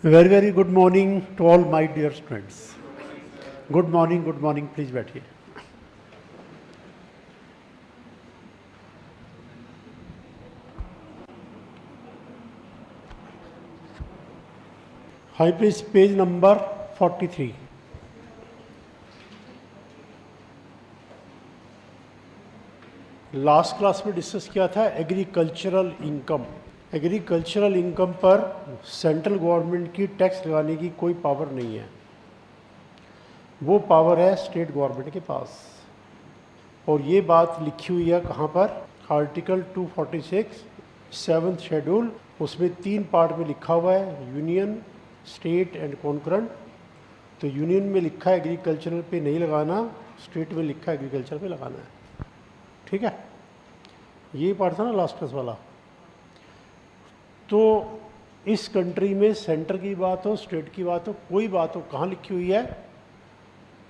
Very good morning to all my dear students. Good morning, please बैठिए. Hi, please, page number 43. Last class में discuss किया था agricultural income. Agricultural income पर central government की tax लगाने की कोई पावर नहीं है, वो पावर है स्टेट गवर्नमेंट के पास. और ये बात लिखी हुई है कहाँ पर? Article 246 7th schedule. उसमें 3 पार्ट में लिखा हुआ है, यूनियन, स्टेट एंड कॉन्करेंट. तो यूनियन में लिखा है एग्रीकल्चरल पे नहीं लगाना, स्टेट में लिखा है एग्रीकल्चर पे लगाना है. ठीक है, ये पार्ट था ना लास्ट क्लास वाला. तो इस कंट्री में सेंटर की बात हो, स्टेट की बात हो, कोई बात हो, कहाँ लिखी हुई है?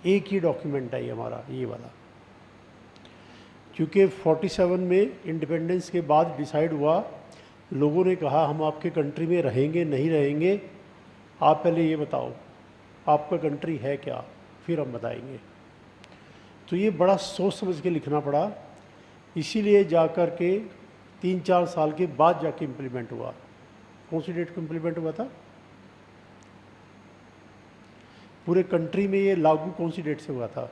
एक ही डॉक्यूमेंट है ये हमारा, ये वाला. क्योंकि 47 में इंडिपेंडेंस के बाद डिसाइड हुआ, लोगों ने कहा हम आपके कंट्री में रहेंगे नहीं रहेंगे, आप पहले ये बताओ आपका कंट्री है क्या, फिर हम बताएंगे. तो ये बड़ा सोच समझ के लिखना पड़ा, इसीलिए जाकर के 3-4 साल के बाद जाके इम्प्लीमेंट हुआ. कौन सी डेट को इम्प्लीमेंट हुआ था? पूरे कंट्री में ये लागू कौन सी डेट से हुआ था?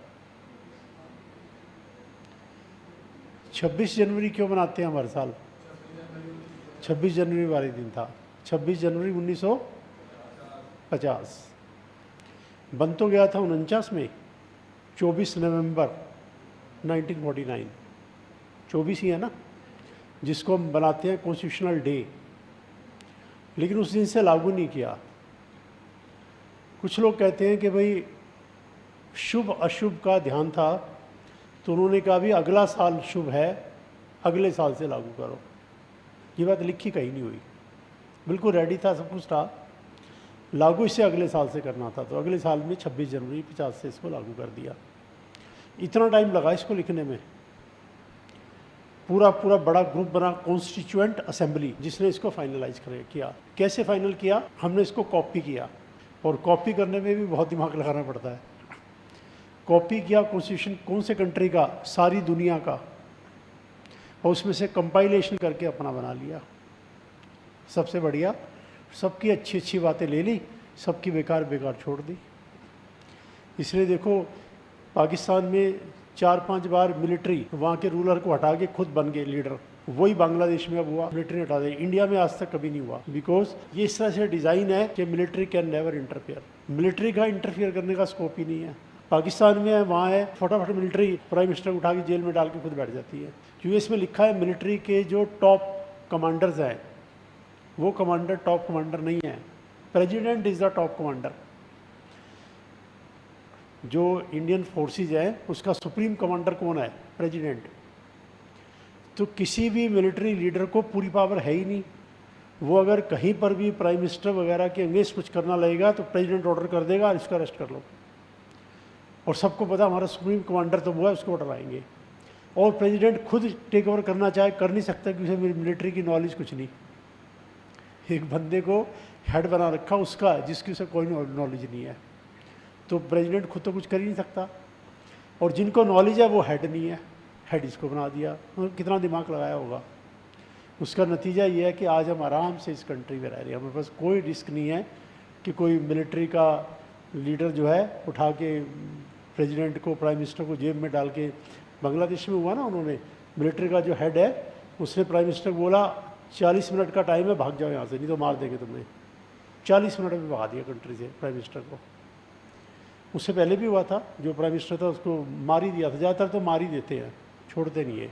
26 जनवरी क्यों मनाते हैं हम हर साल? 26 जनवरी वाले दिन था, 26 जनवरी 1950. बन तो गया था 49 में, 24 नवंबर 1949, 24 ही है ना, जिसको हम बनाते हैं कॉन्स्टिट्यूशनल डे. लेकिन उस दिन से लागू नहीं किया. कुछ लोग कहते हैं कि भाई शुभ अशुभ का ध्यान था, तो उन्होंने कहा भी अगला साल शुभ है, अगले साल से लागू करो. ये बात लिखी कहीं नहीं हुई, बिल्कुल रेडी था, सब कुछ था, लागू इसे अगले साल से करना था. तो अगले साल में 26 जनवरी 50 से इसको लागू कर दिया. इतना टाइम लगा इसको लिखने में. पूरा बड़ा ग्रुप बना, कॉन्स्टिट्यूएंट असेंबली, जिसने इसको फाइनलाइज किया. कैसे फाइनल किया? हमने इसको कॉपी किया, और कॉपी करने में भी बहुत दिमाग लगाना पड़ता है. कॉपी किया कॉन्स्टिट्यूशन कौन से कंट्री का? सारी दुनिया का. और उसमें से कंपाइलेशन करके अपना बना लिया. सबसे बढ़िया, सबकी अच्छी बातें ले ली, सबकी बेकार छोड़ दी. इसलिए देखो पाकिस्तान में 4-5 बार मिलिट्री वहाँ के रूलर को हटा के खुद बन गए लीडर. वही बांग्लादेश में अब हुआ, मिलिट्री हटा दे. इंडिया में आज तक कभी नहीं हुआ, बिकॉज ये इस तरह से डिज़ाइन है कि military can never interfere. Military का इंटरफेयर करने का स्कोप ही नहीं है. पाकिस्तान में है, वहाँ है, फटाफट मिलिट्री प्राइम मिनिस्टर उठा के जेल में डाल के खुद बैठ जाती है. यूएस में लिखा है मिलिट्री के जो टॉप कमांडर्स हैं, वो कमांडर टॉप कमांडर नहीं है, president is the top commander. जो इंडियन फोर्सेस है उसका सुप्रीम कमांडर कौन है? प्रेसिडेंट. तो किसी भी मिलिट्री लीडर को पूरी पावर है ही नहीं. वो अगर कहीं पर भी प्राइम मिनिस्टर वगैरह के अगेंस्ट कुछ करना लगेगा तो प्रेसिडेंट ऑर्डर कर देगा, इसका अरेस्ट कर लो. और सबको पता हमारा सुप्रीम कमांडर तो वो है, उसको ऑर्डर आएंगे. और प्रेसिडेंट खुद टेक ओवर करना चाहे कर नहीं सकता, क्योंकि उसे मिलिट्री की नॉलेज कुछ नहीं. एक बंदे को हेड बना रखा उसका, जिसकी उसे कोई नॉलेज नहीं है. तो प्रेसिडेंट खुद तो कुछ कर ही नहीं सकता. और जिनको नॉलेज है वो हेड नहीं है, हेड इसको बना दिया. तो कितना दिमाग लगाया होगा. उसका नतीजा ये है कि आज हम आराम से इस कंट्री में रह रहे हैं. हमारे पास कोई रिस्क नहीं है कि कोई मिलिट्री का लीडर जो है उठा के प्रेसिडेंट को, प्राइम मिनिस्टर को जेब में डाल के. बांग्लादेश में हुआ ना, उन्होंने मिलिट्री का जो हेड है उसने प्राइम मिनिस्टर को बोला 40 मिनट का टाइम है, भाग जाओ यहाँ से, नहीं तो मार देंगे तुम्हें. 40 मिनट में भगा दिया कंट्री से प्राइम मिनिस्टर को. उससे पहले भी हुआ था, जो प्राइम मिनिस्टर था उसको मार ही दिया था. ज़्यादातर तो मार ही देते हैं, छोड़ते नहीं है,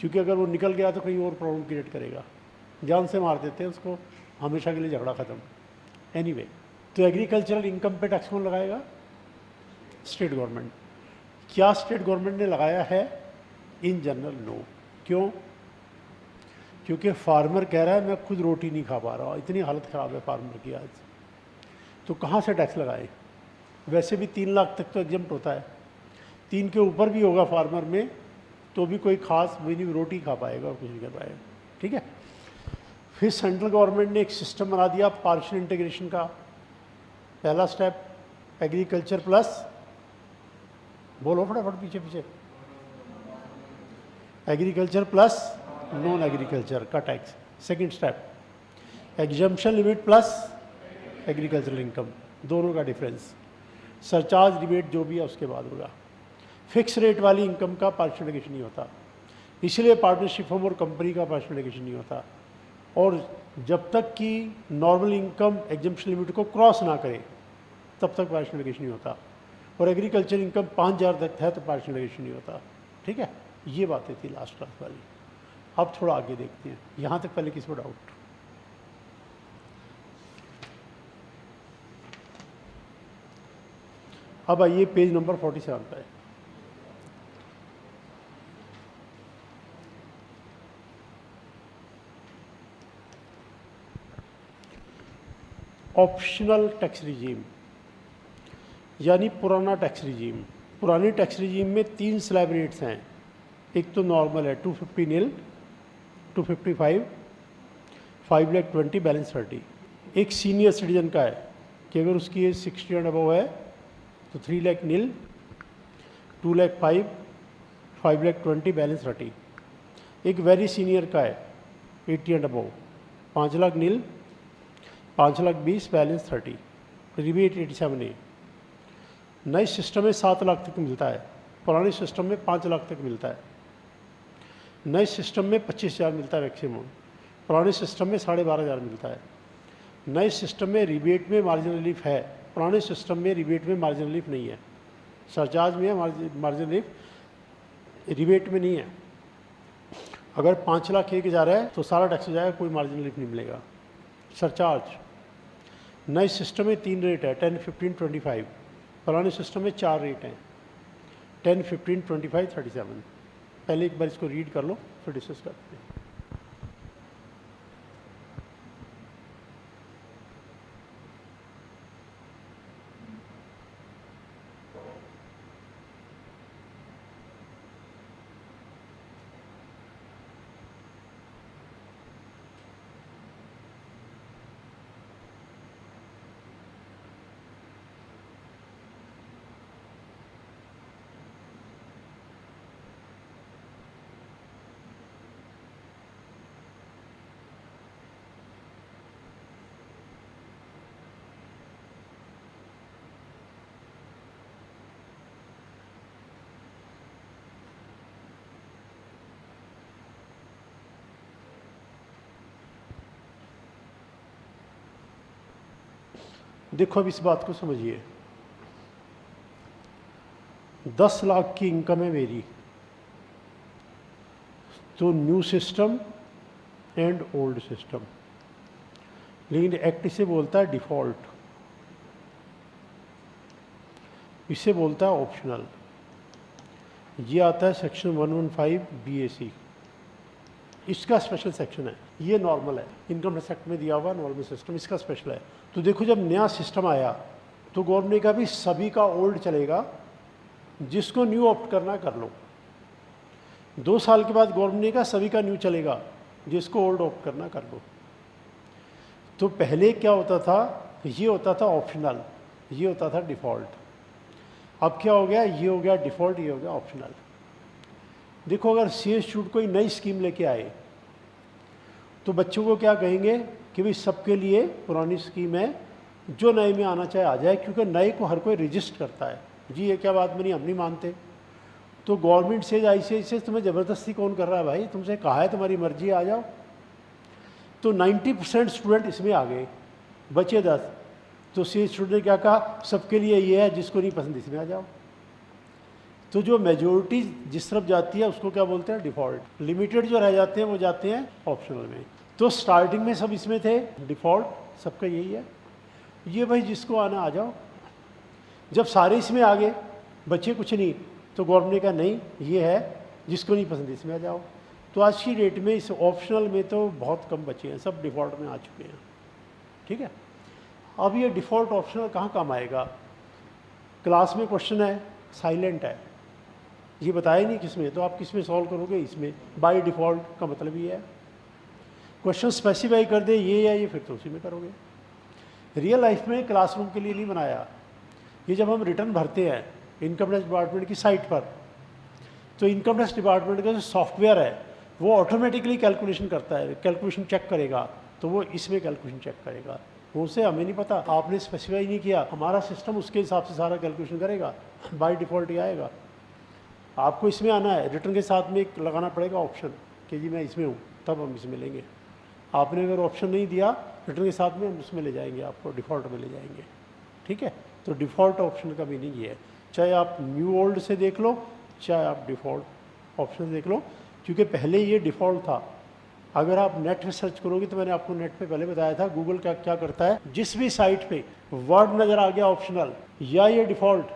क्योंकि अगर वो निकल गया तो कहीं और प्रॉब्लम क्रिएट करेगा. जान से मार देते हैं उसको, हमेशा के लिए झगड़ा ख़त्म. एनीवे, तो एग्रीकल्चरल इनकम पे टैक्स कौन लगाएगा? State government. क्या स्टेट गवर्नमेंट ने लगाया है? In general no. क्यों? क्योंकि फार्मर कह रहा है मैं खुद रोटी नहीं खा पा रहा, इतनी हालत ख़राब है फार्मर की आज. तो कहाँ से टैक्स लगाए? वैसे भी 3 लाख तक तो एग्जम्प्ट होता है, 3 के ऊपर भी होगा फार्मर में तो भी कोई खास भी नहीं, रोटी खा पाएगा और कुछ नहीं कर पाएगा. ठीक है. फिर सेंट्रल गवर्नमेंट ने एक सिस्टम बना दिया पार्शियल इंटीग्रेशन का. पहला स्टेप एग्रीकल्चर प्लस, बोलो फटाफट पीछे पीछे, एग्रीकल्चर प्लस नॉन एग्रीकल्चर का tax. Second step exemption limit plus agricultural income, दोनों का डिफरेंस, सरचार्ज रिबेट जो भी है उसके बाद होगा। फिक्स रेट वाली इनकम का पार्शियल लिगेशन नहीं होता, इसलिए पार्टनरशिप फर्म और कंपनी का पार्शियल लिगेशन नहीं होता। और जब तक कि नॉर्मल इनकम एग्जम्पशन लिमिट को क्रॉस ना करे तब तक पार्शियल लिगेशन नहीं होता। और एग्रीकल्चर इनकम 5,000 तक है तो पार्शियल लिगेशन नहीं होता। ठीक है, ये बातें थी लास्ट क्लास वाली। अब थोड़ा आगे देखते हैं, यहाँ तक पहले किसी को डाउट? अब आइए पेज नंबर 47 पे। ऑप्शनल टैक्स रिजीम यानी पुराना टैक्स रिजीम। पुराने टैक्स रिजीम में 3 स्लैब रेट्स हैं। एक तो नॉर्मल है 250 नील, 255, 5,20,000 बैलेंस 30। एक सीनियर सिटीजन का है कि अगर उसकी एज 60 एंड अबव है तो 3 लाख नील, 2 लाख 5, 5,20,000 बैलेंस 30। एक वेरी सीनियर का है 80 and above, 5 lakh nil, 5,20,000 balance 30, rebate 87A। नए सिस्टम में 7 लाख तक मिलता है, पुराने सिस्टम में 5 लाख तक मिलता है। नए सिस्टम में 25,000 मिलता है मैक्सिमम, पुराने सिस्टम में 12,500 मिलता है। नए सिस्टम में रिबेट में मार्जिन रिलीफ है, पुराने सिस्टम में रिबेट में मार्जिन रिलीफ नहीं है। सरचार्ज में है, मार्जिन रिलीफ रिबेट में नहीं है। अगर 5 लाख एक जा रहा है तो सारा टैक्स हो जाएगा, कोई मार्जिन रिलीफ नहीं मिलेगा। सरचार्ज नए सिस्टम में 3 रेट है, 10, 15, 25। पुराने सिस्टम में 4 रेट हैं, 10, 15, 25, 37। पहले एक बार इसको रीड कर लो फिर डिस्कस करते हैं। देखो अब इस बात को समझिए, 10 लाख की इनकम है मेरी, तो new system and old system, लेकिन एक्ट इसे बोलता है डिफॉल्ट, इसे बोलता है ऑप्शनल। ये आता है सेक्शन 115 BAC, इसका स्पेशल सेक्शन है। ये नॉर्मल है, इनकम टैक्स एक्ट में दिया हुआ नॉर्मल सिस्टम, इसका स्पेशल है। तो देखो जब नया सिस्टम आया तो गवर्नमेंट ने कहा भी सभी का ओल्ड चलेगा, जिसको न्यू ऑप्ट करना कर लो। 2 साल के बाद गवर्नमेंट ने कहा सभी का न्यू चलेगा, जिसको ओल्ड ऑप्ट करना कर लो। तो पहले क्या होता था, ये होता था ऑप्शनल, ये होता था डिफ़ॉल्ट। अब क्या हो गया, ये हो गया डिफ़ॉल्ट, ये हो गया ऑप्शनल। देखो अगर CS छूट कोई नई स्कीम लेके आए तो बच्चों को क्या कहेंगे कि भाई सबके लिए पुरानी स्कीम है, जो नए में आना चाहे आ जाए, क्योंकि नए को हर कोई रजिस्टर करता है। जी ये क्या बात बनी, हम नहीं मानते। तो गवर्नमेंट से ICICI तुम्हें ज़बरदस्ती कौन कर रहा है भाई, तुमसे कहा है तुम्हारी मर्जी आ जाओ। तो 90% स्टूडेंट इसमें आ गए, बचे 10। तो CS छूट ने क्या कहा, सबके लिए ये है, जिसको नहीं पसंद इसमें आ जाओ। तो जो मेजोरिटी जिस तरफ जाती है उसको क्या बोलते हैं, डिफ़ॉल्ट। लिमिटेड जो रह जाते हैं वो जाते हैं ऑप्शनल में। तो स्टार्टिंग में सब इसमें थे, डिफ़ॉल्ट सबका यही है, ये भाई जिसको आना आ जाओ। जब सारे इसमें आ गए, बचे कुछ नहीं, तो गवर्नमेंट ने कहा नहीं ये है, जिसको नहीं पसंद इसमें आ जाओ। तो आज की डेट में इस ऑप्शनल में तो बहुत कम बचे हैं, सब डिफ़ॉल्ट में आ चुके हैं। ठीक है, अब ये डिफ़ॉल्ट ऑप्शनल कहाँ काम आएगा। क्लास में क्वेश्चन है, साइलेंट है, ये बताया नहीं किसमें, तो आप किसमें सॉल्व करोगे, इसमें। बाय डिफ़ॉल्ट का मतलब ये है, क्वेश्चन स्पेसिफाई कर दे ये या ये, फिर तो उसी में करोगे। रियल लाइफ में क्लासरूम के लिए नहीं बनाया। ये जब हम रिटर्न भरते हैं इनकम टैक्स डिपार्टमेंट की साइट पर, तो इनकम टैक्स डिपार्टमेंट का जो सॉफ्टवेयर है वो ऑटोमेटिकली कैलकुलेशन करता है, कैलकुलेशन चेक करेगा, तो वो इसमें कैलकुलेशन चेक करेगा। उनसे हमें नहीं पता, आपने स्पेसिफाई नहीं किया, हमारा सिस्टम उसके हिसाब से सारा कैलकुलेशन करेगा, बाय डिफ़ॉल्ट ही आएगा। आपको इसमें आना है, रिटर्न के साथ में एक लगाना पड़ेगा ऑप्शन कि जी मैं इसमें हूँ, तब हम इसमें लेंगे। आपने अगर ऑप्शन नहीं दिया रिटर्न के साथ में, हम उसमें ले जाएंगे, आपको डिफ़ॉल्ट में ले जाएंगे। ठीक है, तो डिफ़ॉल्ट ऑप्शन का मीनिंग ये है, चाहे आप न्यू ओल्ड से देख लो, चाहे आप डिफ़ॉल्ट ऑप्शन देख लो, क्योंकि पहले ये डिफ़ॉल्ट था। अगर आप नेट में सर्च करोगे, तो मैंने आपको नेट पे पहले बताया था, गूगल क्या क्या करता है, जिस भी साइट पे वर्ड नज़र आ गया ऑप्शनल या ये डिफ़ॉल्ट,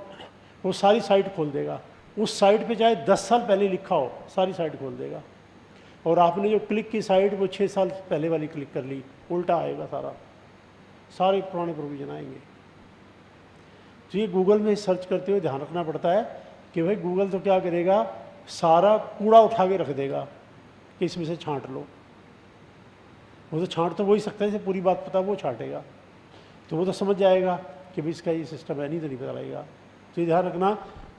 वो सारी साइट खोल देगा। उस साइट पे चाहे 10 साल पहले लिखा हो, सारी साइट खोल देगा। और आपने जो क्लिक की साइट वो 6 साल पहले वाली क्लिक कर ली, उल्टा आएगा सारा, सारे पुराने प्रोविजन आएंगे। तो ये गूगल में सर्च करते हुए ध्यान रखना पड़ता है कि भाई गूगल तो क्या करेगा, सारा कूड़ा उठा के रख देगा कि इसमें से छांट लो। वो तो छांट तो वही सकता है, जैसे पूरी बात पता वो छांटेगा, तो वो तो समझ जाएगा कि भाई इसका ये सिस्टम है, नहीं तो नहीं पता लगेगा। तो ये ध्यान रखना,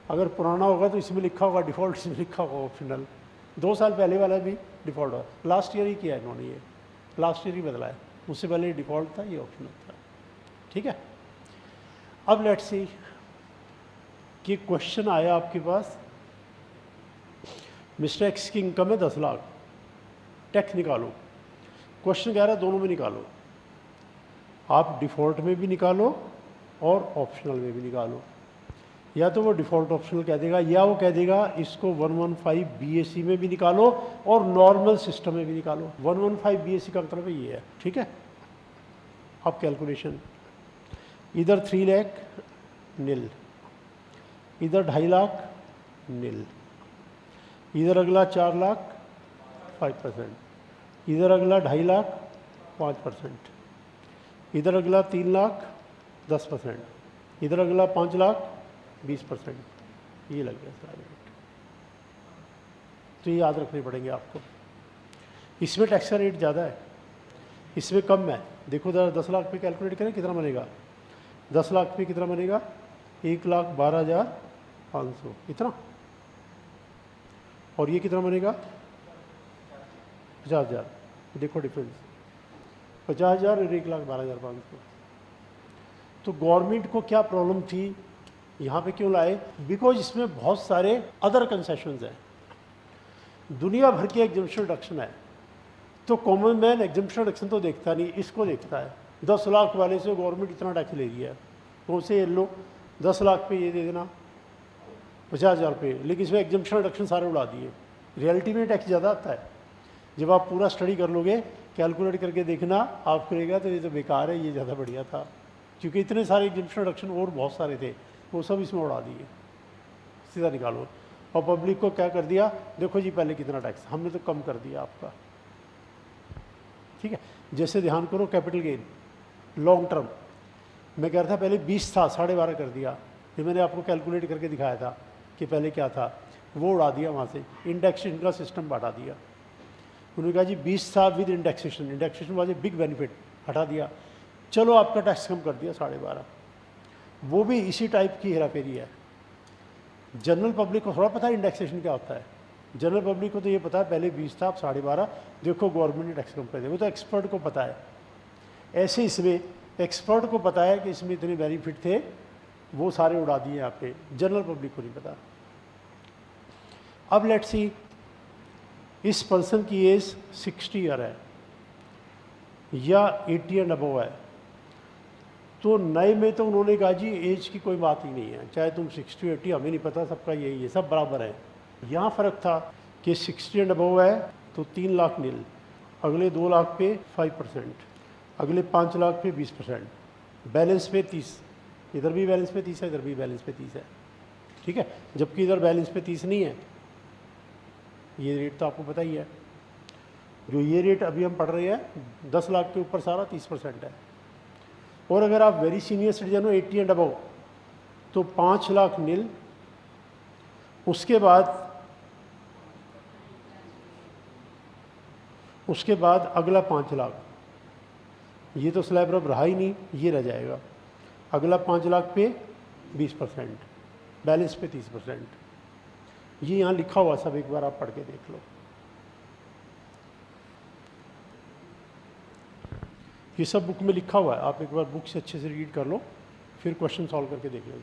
अगर पुराना होगा तो इसमें लिखा होगा डिफ़ॉल्ट, इसमें लिखा होगा ऑप्शनल। 2 साल पहले वाला भी डिफ़ॉल्ट होगा, लास्ट ईयर ही किया है इन्होंने, ये लास्ट ईयर ही बदला है, उससे पहले डिफ़ॉल्ट था, ये ऑप्शनल था। ठीक है, अब लेट्स सी कि क्वेश्चन आया आपके पास, मिस्टर एक्स की इनकम है 10 लाख, टैक्स निकालो। क्वेश्चन कह रहा है दोनों में निकालो, आप डिफ़ॉल्ट में भी निकालो और ऑप्शनल में भी निकालो। या तो वो डिफ़ॉल्ट ऑप्शनल कह देगा, या वो कह देगा इसको 115 BAC में भी निकालो और नॉर्मल सिस्टम में भी निकालो। 115 BAC का मतलब ये है। ठीक है, अब कैलकुलेशन, इधर 3 लाख नील, इधर 2.5 लाख नील, इधर अगला 4 लाख 5%, इधर अगला 2.5 लाख 5%, इधर अगला 3 लाख 10%, इधर अगला 5 लाख 20%। ये लग गया सारा रेट। तो ये याद रखने पड़ेंगे आपको। इसमें टैक्स का रेट ज़्यादा है, इसमें कम है। देखो ज़रा 10 लाख पे कैलकुलेट करें कितना बनेगा, 10 लाख पे कितना बनेगा, 1,12,500 इतना, और ये कितना बनेगा 50,000। देखो डिफरेंस, 50,000 और 1,12,500। तो गवर्नमेंट को क्या प्रॉब्लम थी, यहाँ पे क्यों लाए, बिकॉज इसमें बहुत सारे अदर कंसेशंस हैं, दुनिया भर के एग्जम्पशन रिडक्शन है। तो कॉमन मैन एग्जम्पशन रिडक्शन तो देखता नहीं, इसको देखता है। 10 लाख वाले से गवर्नमेंट इतना टैक्स ले रही है, तो उसे ये लो 10 लाख पे ये दे देना 50,000 पे, लेकिन इसमें एग्जम्पशन रिडक्शन सारे उड़ा दिए। रियलिटी में टैक्स ज़्यादा आता है। जब आप पूरा स्टडी कर लोगे, कैलकुलेट करके देखना, आप करेगा तो ये तो बेकार है, ये ज़्यादा बढ़िया था, क्योंकि इतने सारे एग्जम्पशन रिडक्शन और बहुत सारे थे, वो सब इसमें उड़ा दिए, सीधा निकालो। और पब्लिक को क्या कर दिया, देखो जी पहले कितना टैक्स, हमने तो कम कर दिया आपका। ठीक है, जैसे ध्यान करो कैपिटल गेन लॉन्ग टर्म, मैं कह रहा था पहले 20 था, 12.5 कर दिया। ये मैंने आपको कैलकुलेट करके दिखाया था कि पहले क्या था, वो उड़ा दिया वहाँ से, इंडेक्सेशन का सिस्टम बढ़ा दिया। उन्होंने कहा जी 20 था with indexation, indexation was a big benefit, हटा दिया, चलो आपका टैक्स कम कर दिया 12.5। वो भी इसी टाइप की हेराफेरी है। जनरल पब्लिक को थोड़ा पता है इंडेक्सेशन क्या होता है, जनरल पब्लिक को तो ये पता है पहले 20 था, अब 12.5, देखो गवर्नमेंट ने टैक्स कम कर दिया, वो तो एक्सपर्ट को पता है। ऐसे इसमें एक्सपर्ट को पता है कि इसमें इतने बेनिफिट थे, वो सारे उड़ा दिए यहाँ पे, जनरल पब्लिक को नहीं पता। अब लेट्स सी, इस पर्सन की एज 60 ईयर है या 80 एंड अबव है, तो नए में तो उन्होंने कहा जी एज की कोई बात ही नहीं है, चाहे तुम 60 80, हमें नहीं पता, सबका यही है, सब बराबर है। यहाँ फ़र्क था कि 60 एंड अबव है तो 3 लाख नील, अगले 2 लाख पे 5%, अगले 5 लाख पे 20%, बैलेंस पे 30, इधर भी बैलेंस पे 30 है, इधर भी बैलेंस पे 30 है। ठीक है, जबकि इधर बैलेंस पे 30 नहीं है। ये रेट तो आपको पता ही है, जो ये रेट अभी हम पढ़ रहे हैं 10 लाख के ऊपर सारा 30% है। और अगर आप वेरी सीनियर सिटीजन हो 80 एंड अबव तो 5 लाख नील, उसके बाद अगला 5 लाख, ये तो स्लैब अब रहा ही नहीं, ये रह जाएगा। अगला 5 लाख पे 20%, बैलेंस पे 30%। ये यहाँ लिखा हुआ सब, एक बार आप पढ़ के देख लो। ये सब बुक में लिखा हुआ है, आप एक बार बुक से अच्छे से रीड कर लो, फिर क्वेश्चन सॉल्व करके देख लो।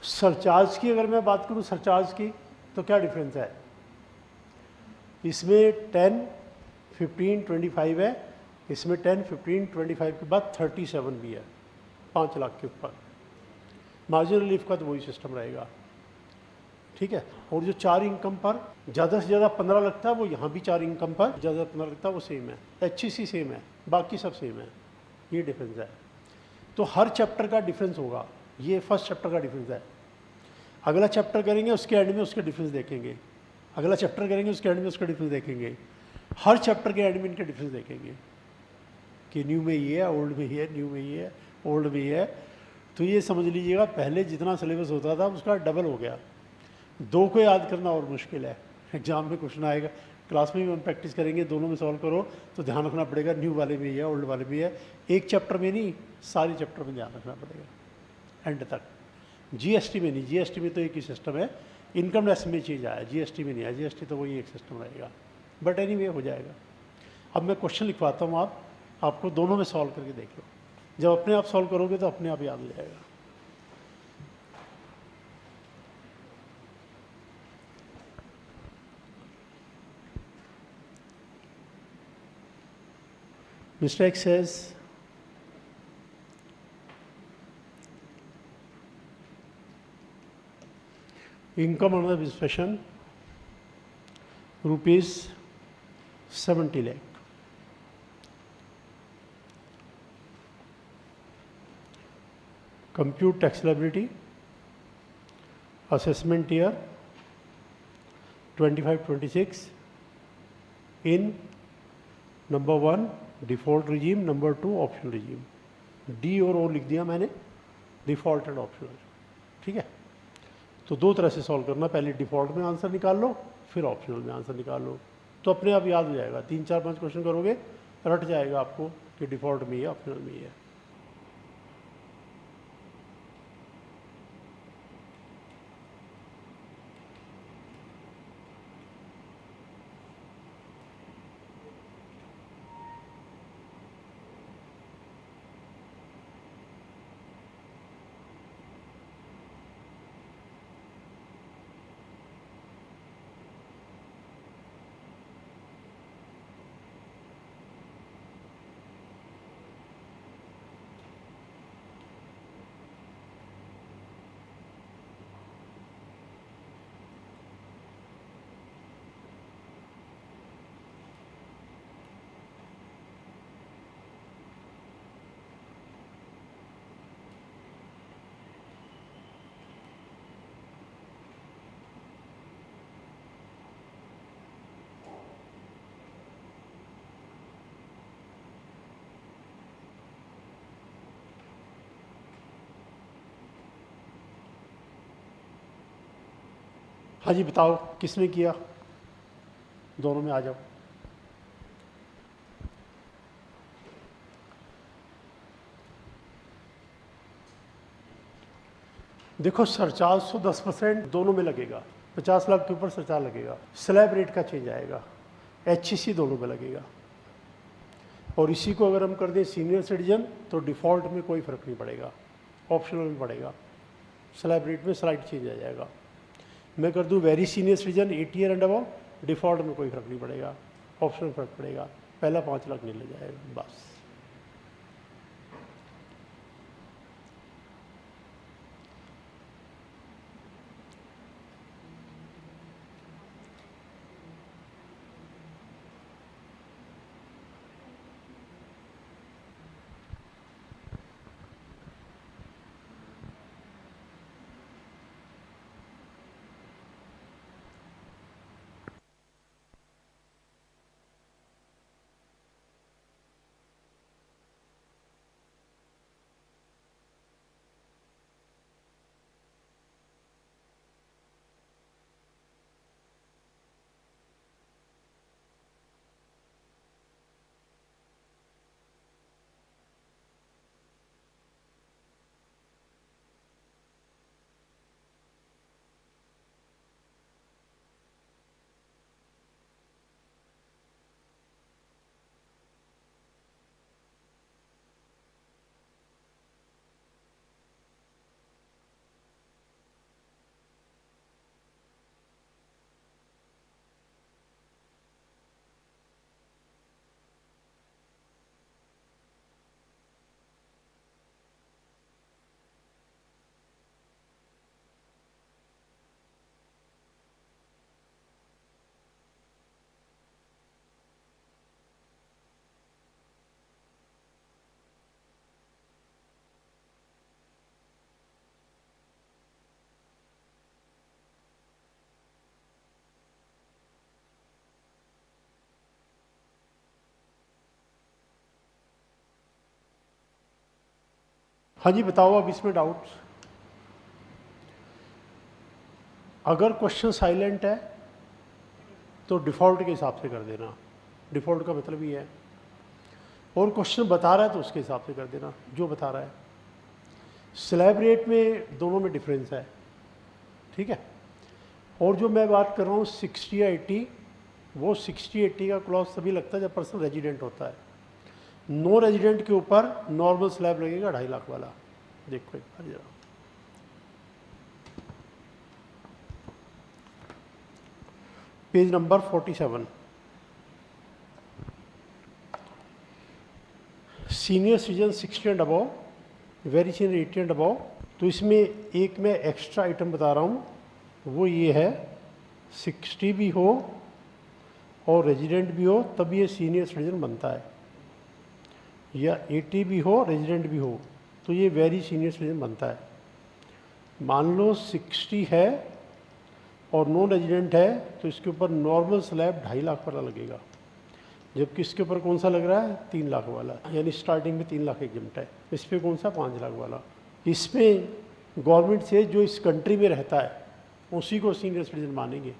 सरचार्ज की अगर मैं बात करूं, सरचार्ज की, तो क्या डिफरेंस है इसमें? 10, 15, 25 है, इसमें 10, 15, 25 के बाद 37 भी है 5 लाख के ऊपर। मार्जिनल रिलीफ का तो वही सिस्टम रहेगा, ठीक है। और जो 4 इनकम पर ज़्यादा से ज़्यादा 15 लगता है, वो यहाँ भी 4 इनकम पर ज़्यादा 15 लगता है, वो सेम है। HEC सेम है, बाकी सब सेम है, ये डिफरेंस है। तो हर चैप्टर का डिफरेंस होगा, ये फर्स्ट चैप्टर का डिफरेंस है। अगला चैप्टर करेंगे, उसके एंड में उसके डिफरेंस देखेंगे। अगला चैप्टर करेंगे, उसके एंड में उसका डिफरेंस देखेंगे। हर चैप्टर के एंड में इनके डिफरेंस देखेंगे कि न्यू में ये है, ओल्ड में ये है, न्यू में ये है, ओल्ड में ये है। तो ये समझ लीजिएगा, पहले जितना सिलेबस होता था उसका डबल हो गया। 2 को याद करना और मुश्किल है। एग्जाम में क्वेश्चन आएगा, क्लास में भी हम प्रैक्टिस करेंगे, दोनों में सॉल्व करो तो ध्यान रखना पड़ेगा, न्यू वाले में है, ओल्ड वाले में है। एक चैप्टर में नहीं, सारे चैप्टर में ध्यान रखना पड़ेगा एंड तक। GST में नहीं, GST में तो एक ही सिस्टम है, इनकम टैक्स में चेंज आया, GST में नहीं आया। GST तो वही एक सिस्टम रहेगा, बट एनीवे हो जाएगा। अब मैं क्वेश्चन लिखवाता हूँ, आपको दोनों में सॉल्व करके देख लो। जब अपने आप सॉल्व करोगे तो अपने आप याद हो जाएगा। Mr. X says, income under this fashion rupees 70 lakh. Compute tax liability, assessment year 25-26 in number 1 default regime, number 2 optional regime. D और ओ लिख दिया मैंने, डिफ़ॉल्ट एंड ऑप्शनल, ठीक है। तो 2 तरह से सॉल्व करना, पहले डिफ़ॉल्ट में आंसर निकाल लो, फिर ऑप्शनल में आंसर निकाल लो, तो अपने आप याद हो जाएगा। 3, 4, 5 क्वेश्चन करोगे, रट जाएगा आपको कि डिफ़ॉल्ट में ही है, ऑप्शनल में ही है। हाँ जी, बताओ किसने किया? दोनों में आ जाओ। देखो, सरचार्ज 110% दोनों में लगेगा, 50 लाख के ऊपर सरचार्ज लगेगा। स्लैब रेट का चेंज आएगा, HEC दोनों में लगेगा। और इसी को अगर हम कर दें सीनियर सिटीजन, तो डिफ़ॉल्ट में कोई फ़र्क नहीं पड़ेगा, ऑप्शनल में पड़ेगा। स्लैब रेट में स्लाइड चेंज आ जाएगा। मैं कर दूं very senior citizen 80 year and above, default में कोई फ़र्क नहीं पड़ेगा, ऑप्शनल फ़र्क पड़ेगा। पहला 5 लाख नहीं ले जाएगा, बस। हाँ जी बताओ अब इसमें डाउट्स। अगर क्वेश्चन साइलेंट है तो डिफ़ॉल्ट के हिसाब से कर देना, डिफ़ॉल्ट का मतलब ही है, और क्वेश्चन बता रहा है तो उसके हिसाब से कर देना जो बता रहा है। स्लैब रेट में दोनों में डिफरेंस है, ठीक है। और जो मैं बात कर रहा हूँ 60 या 80, वो 60-80 का क्लॉज तभी लगता है जब पर्सन रेजिडेंट होता है। नो रेजिडेंट के ऊपर नॉर्मल स्लैब लगेगा 2.5 लाख वाला। देखो एक बार जरा, page number 47, senior citizen 60 and above, very senior 80 and above. तो इसमें एक मैं एक्स्ट्रा आइटम बता रहा हूँ, वो ये है 60 भी हो और रेजिडेंट भी हो तब ये सीनियर सिटीजन बनता है, या 80 भी हो रेजिडेंट भी हो तो ये वेरी सीनियर सिटीजन बनता है। मान लो 60 है और नॉन रेजिडेंट है तो इसके ऊपर नॉर्मल स्लैब 2.5 लाख वाला लगेगा, जबकि इसके ऊपर कौन सा लग रहा है 3 लाख वाला, यानी स्टार्टिंग में 3 लाख एग्जम्प्ट है। इस पर कौन सा 5 लाख वाला। इसमें गवर्नमेंट से जो इस कंट्री में रहता है उसी को सीनियर सिटीजन मानेंगे,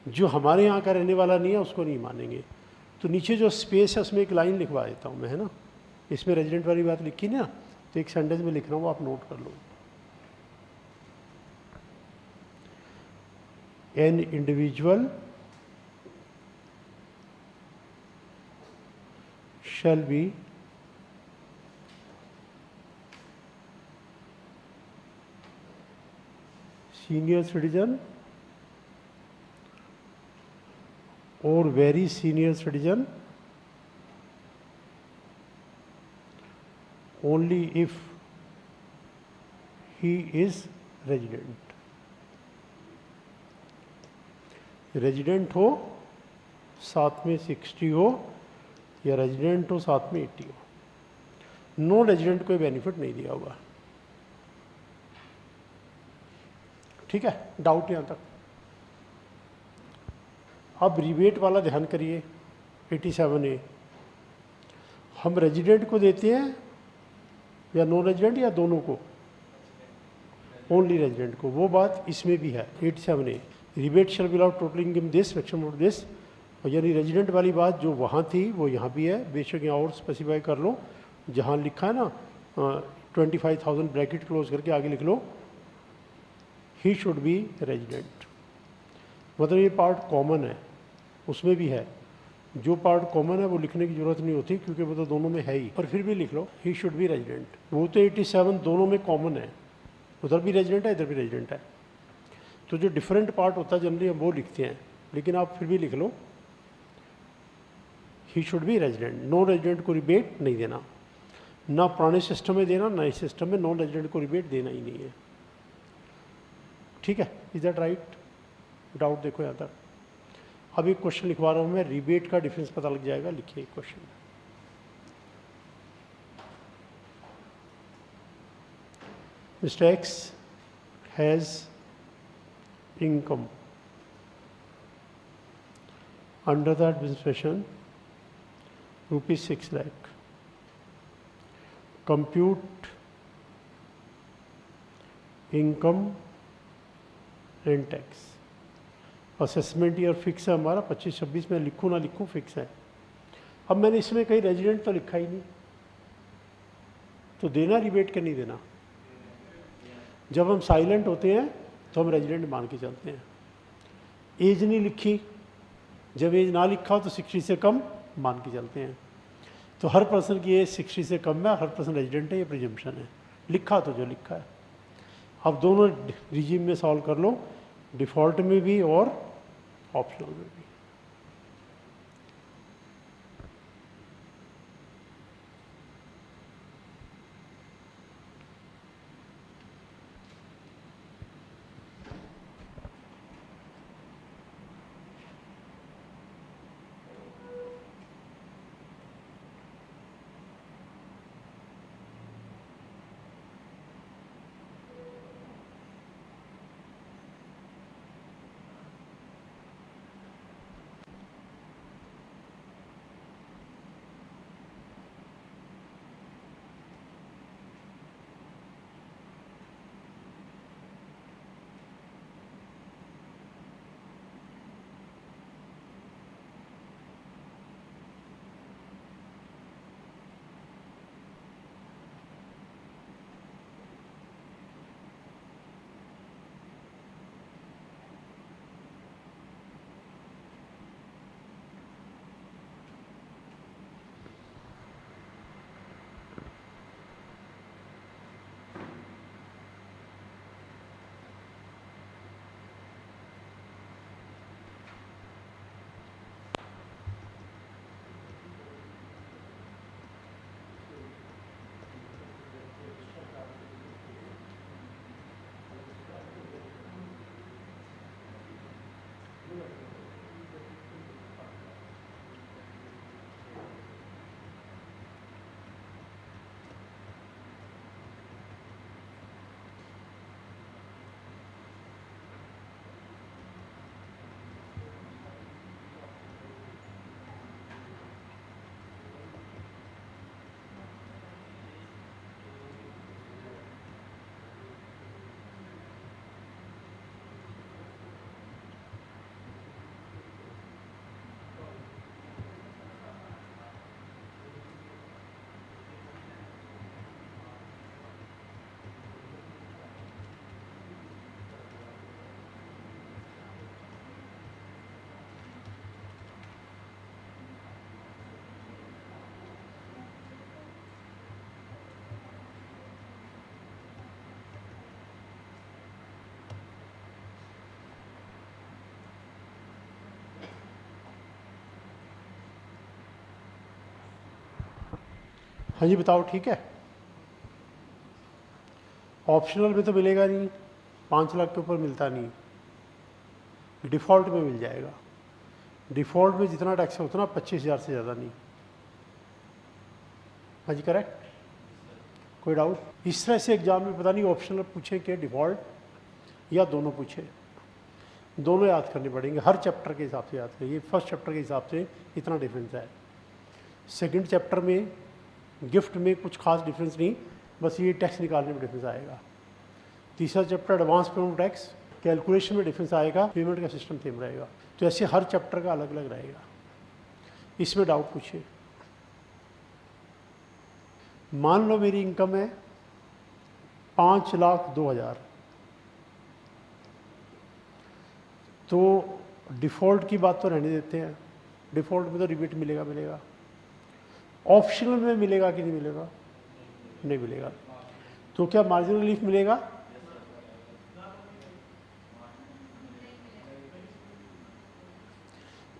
जो हमारे यहाँ का रहने वाला नहीं है उसको नहीं मानेंगे। तो नीचे जो स्पेस है उसमें एक लाइन लिखवा देता हूँ मैं, है ना, इसमें रेजिडेंट वाली बात लिखी ना, तो एक सेंटेंस में लिख रहा हूँ, आप नोट कर लो। An individual shall be senior citizen or very senior citizen only if he is resident। Resident हो साथ में 60 हो या रेजिडेंट हो साथ में 80 हो। नो रेजिडेंट कोई बेनिफिट नहीं दिया होगा, ठीक है। डाउट यहाँ तक। अब रिबेट वाला ध्यान करिए, 87A। हम रेजिडेंट को देते हैं या नॉन रेजिडेंट या दोनों को, ओनली रेजिडेंट को, वो बात इसमें भी है 87A। Rebate shall be allowed totalling in this section of this, और यानी रेजिडेंट वाली बात जो वहाँ थी वो यहाँ भी है, बेशक यहाँ और स्पेसिफाई कर लो, जहाँ लिखा है ना 25,000 ब्रैकेट क्लोज करके आगे लिख लो ही शुड बी रेजिडेंट। मतलब ये पार्ट कॉमन है, उसमें भी है। जो पार्ट कॉमन है वो लिखने की जरूरत नहीं होती क्योंकि वो तो दोनों में है ही, पर फिर भी लिख लो ही शुड बी रेजिडेंट। वो तो 87 दोनों में कॉमन है, उधर भी रेजिडेंट है इधर भी रेजिडेंट है। तो जो डिफरेंट पार्ट होता है जनरली हम वो लिखते हैं, लेकिन आप फिर भी लिख लो he should be resident. Non resident को रिबेट नहीं देना, ना पुराने सिस्टम में देना, ना इस सिस्टम में नॉन रेजिडेंट को रिबेट देना ही नहीं है, ठीक है। Is that right? डाउट देखो यहाँ तक। अब एक क्वेश्चन लिखवा रहा हूँ मैं, रिबेट का डिफरेंस पता लग जाएगा। लिखिए question, mister x has income under the administration rupees 6 lakh, compute income and tax। Assessment year fix है हमारा 25-26, में लिखूँ ना लिखूँ फिक्स है। अब मैंने इसमें कहीं रेजिडेंट तो लिखा ही नहीं, तो देना रिबेट के नहीं देना। जब हम साइलेंट होते हैं तो हम रेजिडेंट मान के चलते हैं। एज नहीं लिखी, जब एज ना लिखा हो तो 60 से कम मान के चलते हैं। तो हर पर्सन की एज 60 से कम है, हर पर्सन रेजिडेंट है, ये प्रिजम्पशन है। लिखा तो जो लिखा है। अब दोनों रिजीम में सॉल्व कर लो, डिफ़ॉल्ट में भी और ऑप्शनल में भी। हाँ जी बताओ, ठीक है। ऑप्शनल में तो मिलेगा नहीं, 5 लाख के ऊपर मिलता नहीं, डिफ़ॉल्ट में मिल जाएगा। डिफ़ॉल्ट में जितना टैक्स है उतना, 25,000 से ज़्यादा नहीं। हाँ जी करेक्ट। कोई डाउट? इस तरह से एग्जाम में पता नहीं ऑप्शनल पूछे कि डिफ़ॉल्ट या दोनों पूछे, दोनों याद करने पड़ेंगे, हर चैप्टर के हिसाब से याद करिए। फर्स्ट चैप्टर के हिसाब से इतना डिफरेंस है, सेकंड चैप्टर में गिफ्ट में कुछ खास डिफरेंस नहीं, बस ये टैक्स निकालने में डिफरेंस आएगा। तीसरा chapter advance payment tax, calculation में डिफरेंस आएगा, पेमेंट का सिस्टम सेम रहेगा। तो ऐसे हर चैप्टर का अलग अलग रहेगा। इसमें डाउट पूछिए। मान लो मेरी इनकम है 5,02,000, तो डिफ़ॉल्ट की बात तो रहने देते हैं, डिफ़ॉल्ट में तो रिबेट मिलेगा मिलेगा। ऑप्शनल में मिलेगा कि नहीं मिलेगा? नहीं मिलेगा। तो क्या मार्जिनल रिलीफ मिलेगा?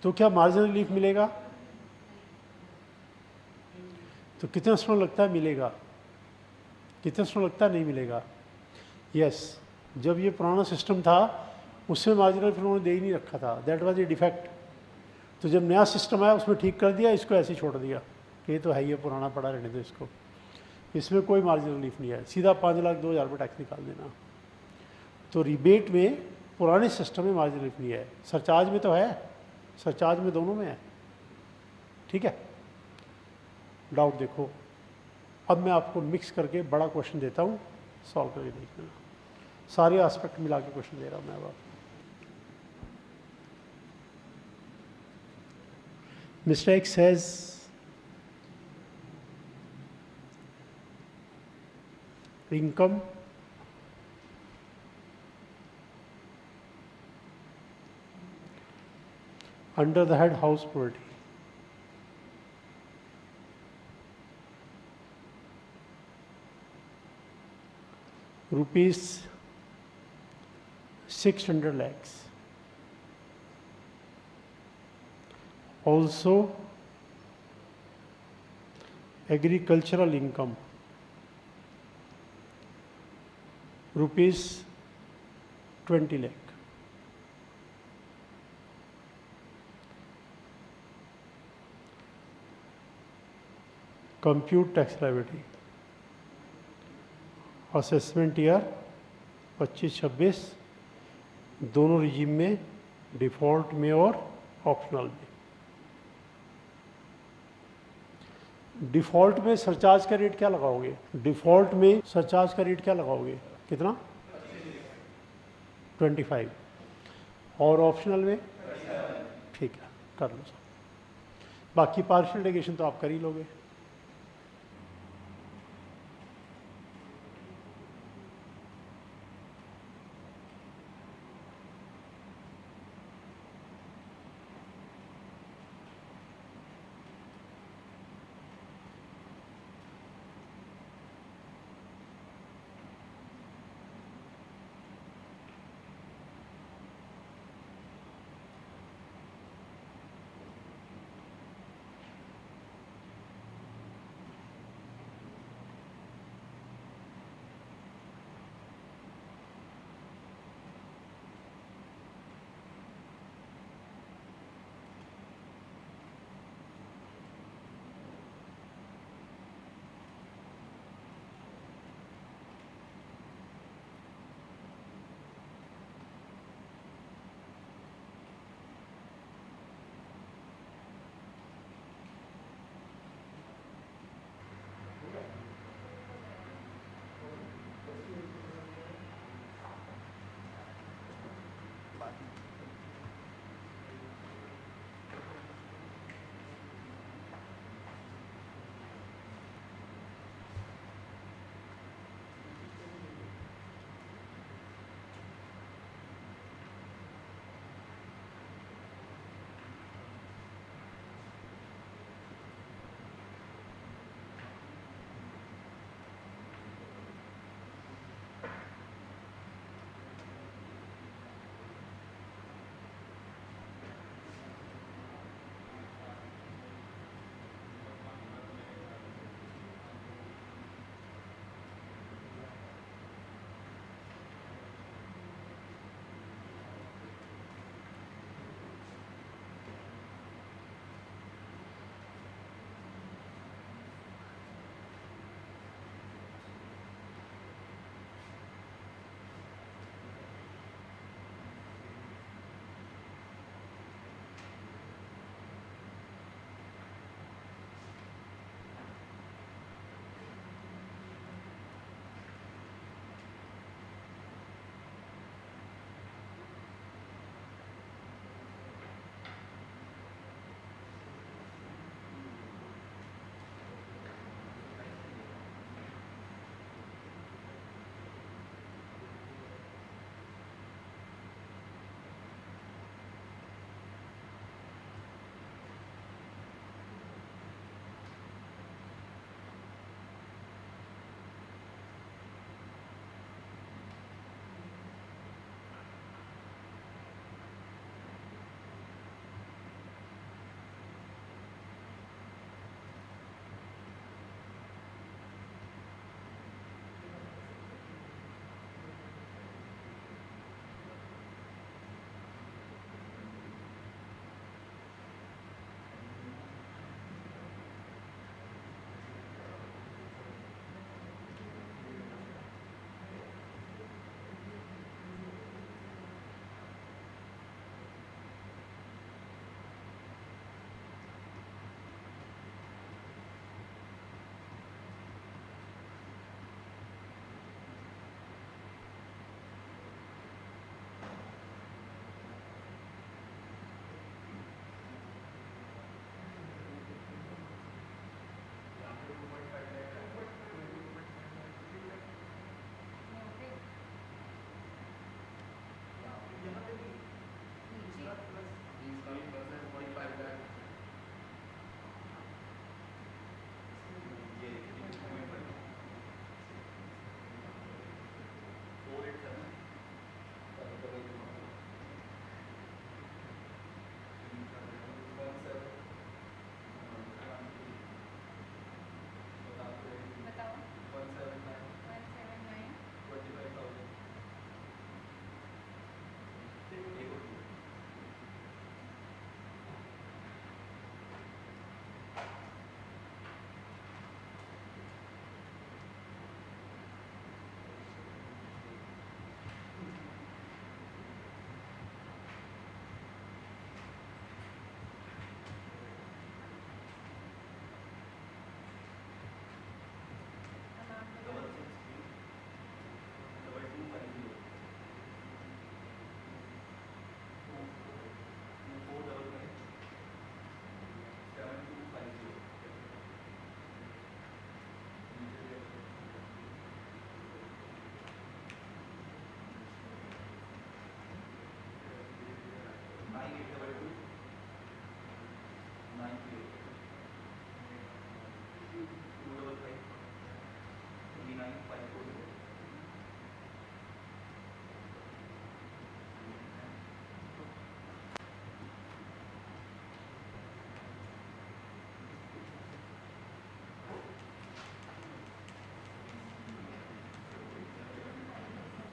तो क्या मार्जिनल रिलीफ मिलेगा? तो कितना समय लगता है मिलेगा, कितना समय लगता है नहीं मिलेगा? यस, जब ये पुराना सिस्टम था उसमें मार्जिनल फिर उन्होंने दे ही नहीं रखा था, दैट वाज ए डिफेक्ट। तो जब नया सिस्टम आया उसमें ठीक कर दिया, इसको ऐसे ही छोड़ दिया कि ये तो है, ये पुराना पड़ा रहने दो इसको। इसमें कोई मार्जिनल रिलीफ नहीं है, सीधा 5,02,000 रुपये टैक्स निकाल देना। तो रिबेट में पुराने सिस्टम में मार्जिनल रिलीफ नहीं है, सरचार्ज में तो है, सरचार्ज में दोनों में है। ठीक है, डाउट देखो। अब मैं आपको मिक्स करके बड़ा क्वेश्चन देता हूँ, सॉल्व करके देखना। सारे एस्पेक्ट मिला के क्वेश्चन दे रहा हूँ मैं अब आपको। Mr. X says income under the head house property rupees 600 lakhs. Also agricultural income rupees 20 lakh. Compute tax liability. Assessment year 25-26 दोनों रिजीम में, डिफ़ॉल्ट में और ऑप्शनल में। डिफ़ॉल्ट में सरचार्ज का रेट क्या लगाओगे? डिफ़ॉल्ट में सरचार्ज का रेट क्या लगाओगे? कितना? 25। और ऑप्शनल में? ठीक है, कर लो सब। बाकी पार्शियल डेविएशन तो आप कर ही लोगे।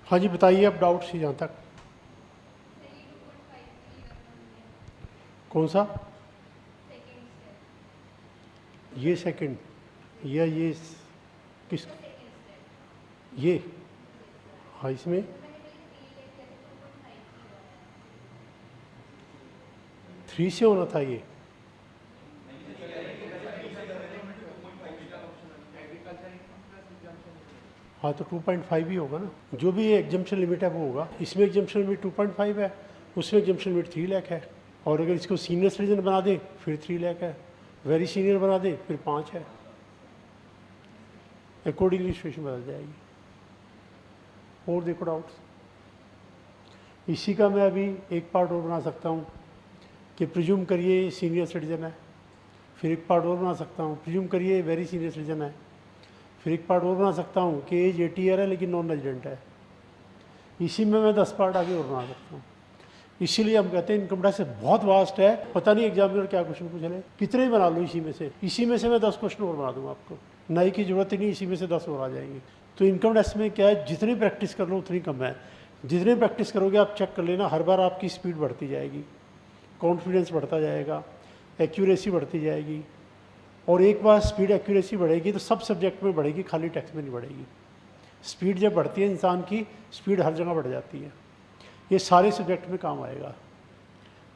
हाँ जी बताइए अब डाउट से जहाँ तक। कौन सा? ये सेकंड या ये किस? ये हाँ इसमें 3 से होना था ये। हाँ तो 2.5 ही होगा ना, जो भी ये एग्जम्पशन लिमिट है वो होगा। इसमें एग्जम्पशन लिमिट 2.5 है, उसमें एग्जम्पशन लिमिट 3 लाख है। और अगर इसको सीनियर सिटीजन बना दे फिर 3 लाख है, वेरी सीनियर बना दे फिर 5 है। अकॉर्डिंगली सिचुएशन बदल जाएगी। और देखो डाउट्स इसी का मैं अभी एक पार्ट और बना सकता हूँ कि प्रिज्यूम करिए सीनियर सिटीजन है, फिर एक पार्ट और बना सकता हूँ प्रिज्यूम करिए वेरी सीनियर सिटीजन है, फिर एक पार्ट और बना सकता हूँ कि एज 80 ईयर है लेकिन नॉन रेजिडेंट है। इसी में मैं 10 पार्ट आगे और बना सकता हूँ। इसीलिए हम कहते हैं इनकम टैक्स बहुत वास्ट है, पता नहीं एग्जामिनर क्या क्वेश्चन पूछ ले, कितने ही बना लो इसी में से मैं 10 क्वेश्चन और बना दूंगा आपको, नई की जरूरत ही नहीं, इसी में से 10 और आ जाएंगे। तो इनकम टैक्स में क्या है, जितनी प्रैक्टिस कर लो उतनी कम है। जितनी प्रैक्टिस करोगे आप चेक कर लेना, हर बार आपकी स्पीड बढ़ती जाएगी, कॉन्फिडेंस बढ़ता जाएगा, एक्यूरेसी बढ़ती जाएगी। और एक बार स्पीड एक्यूरेसी बढ़ेगी तो सब सब्जेक्ट में बढ़ेगी, खाली टैक्स में नहीं बढ़ेगी। स्पीड जब बढ़ती है इंसान की, स्पीड हर जगह बढ़ जाती है। ये सारे सब्जेक्ट में काम आएगा।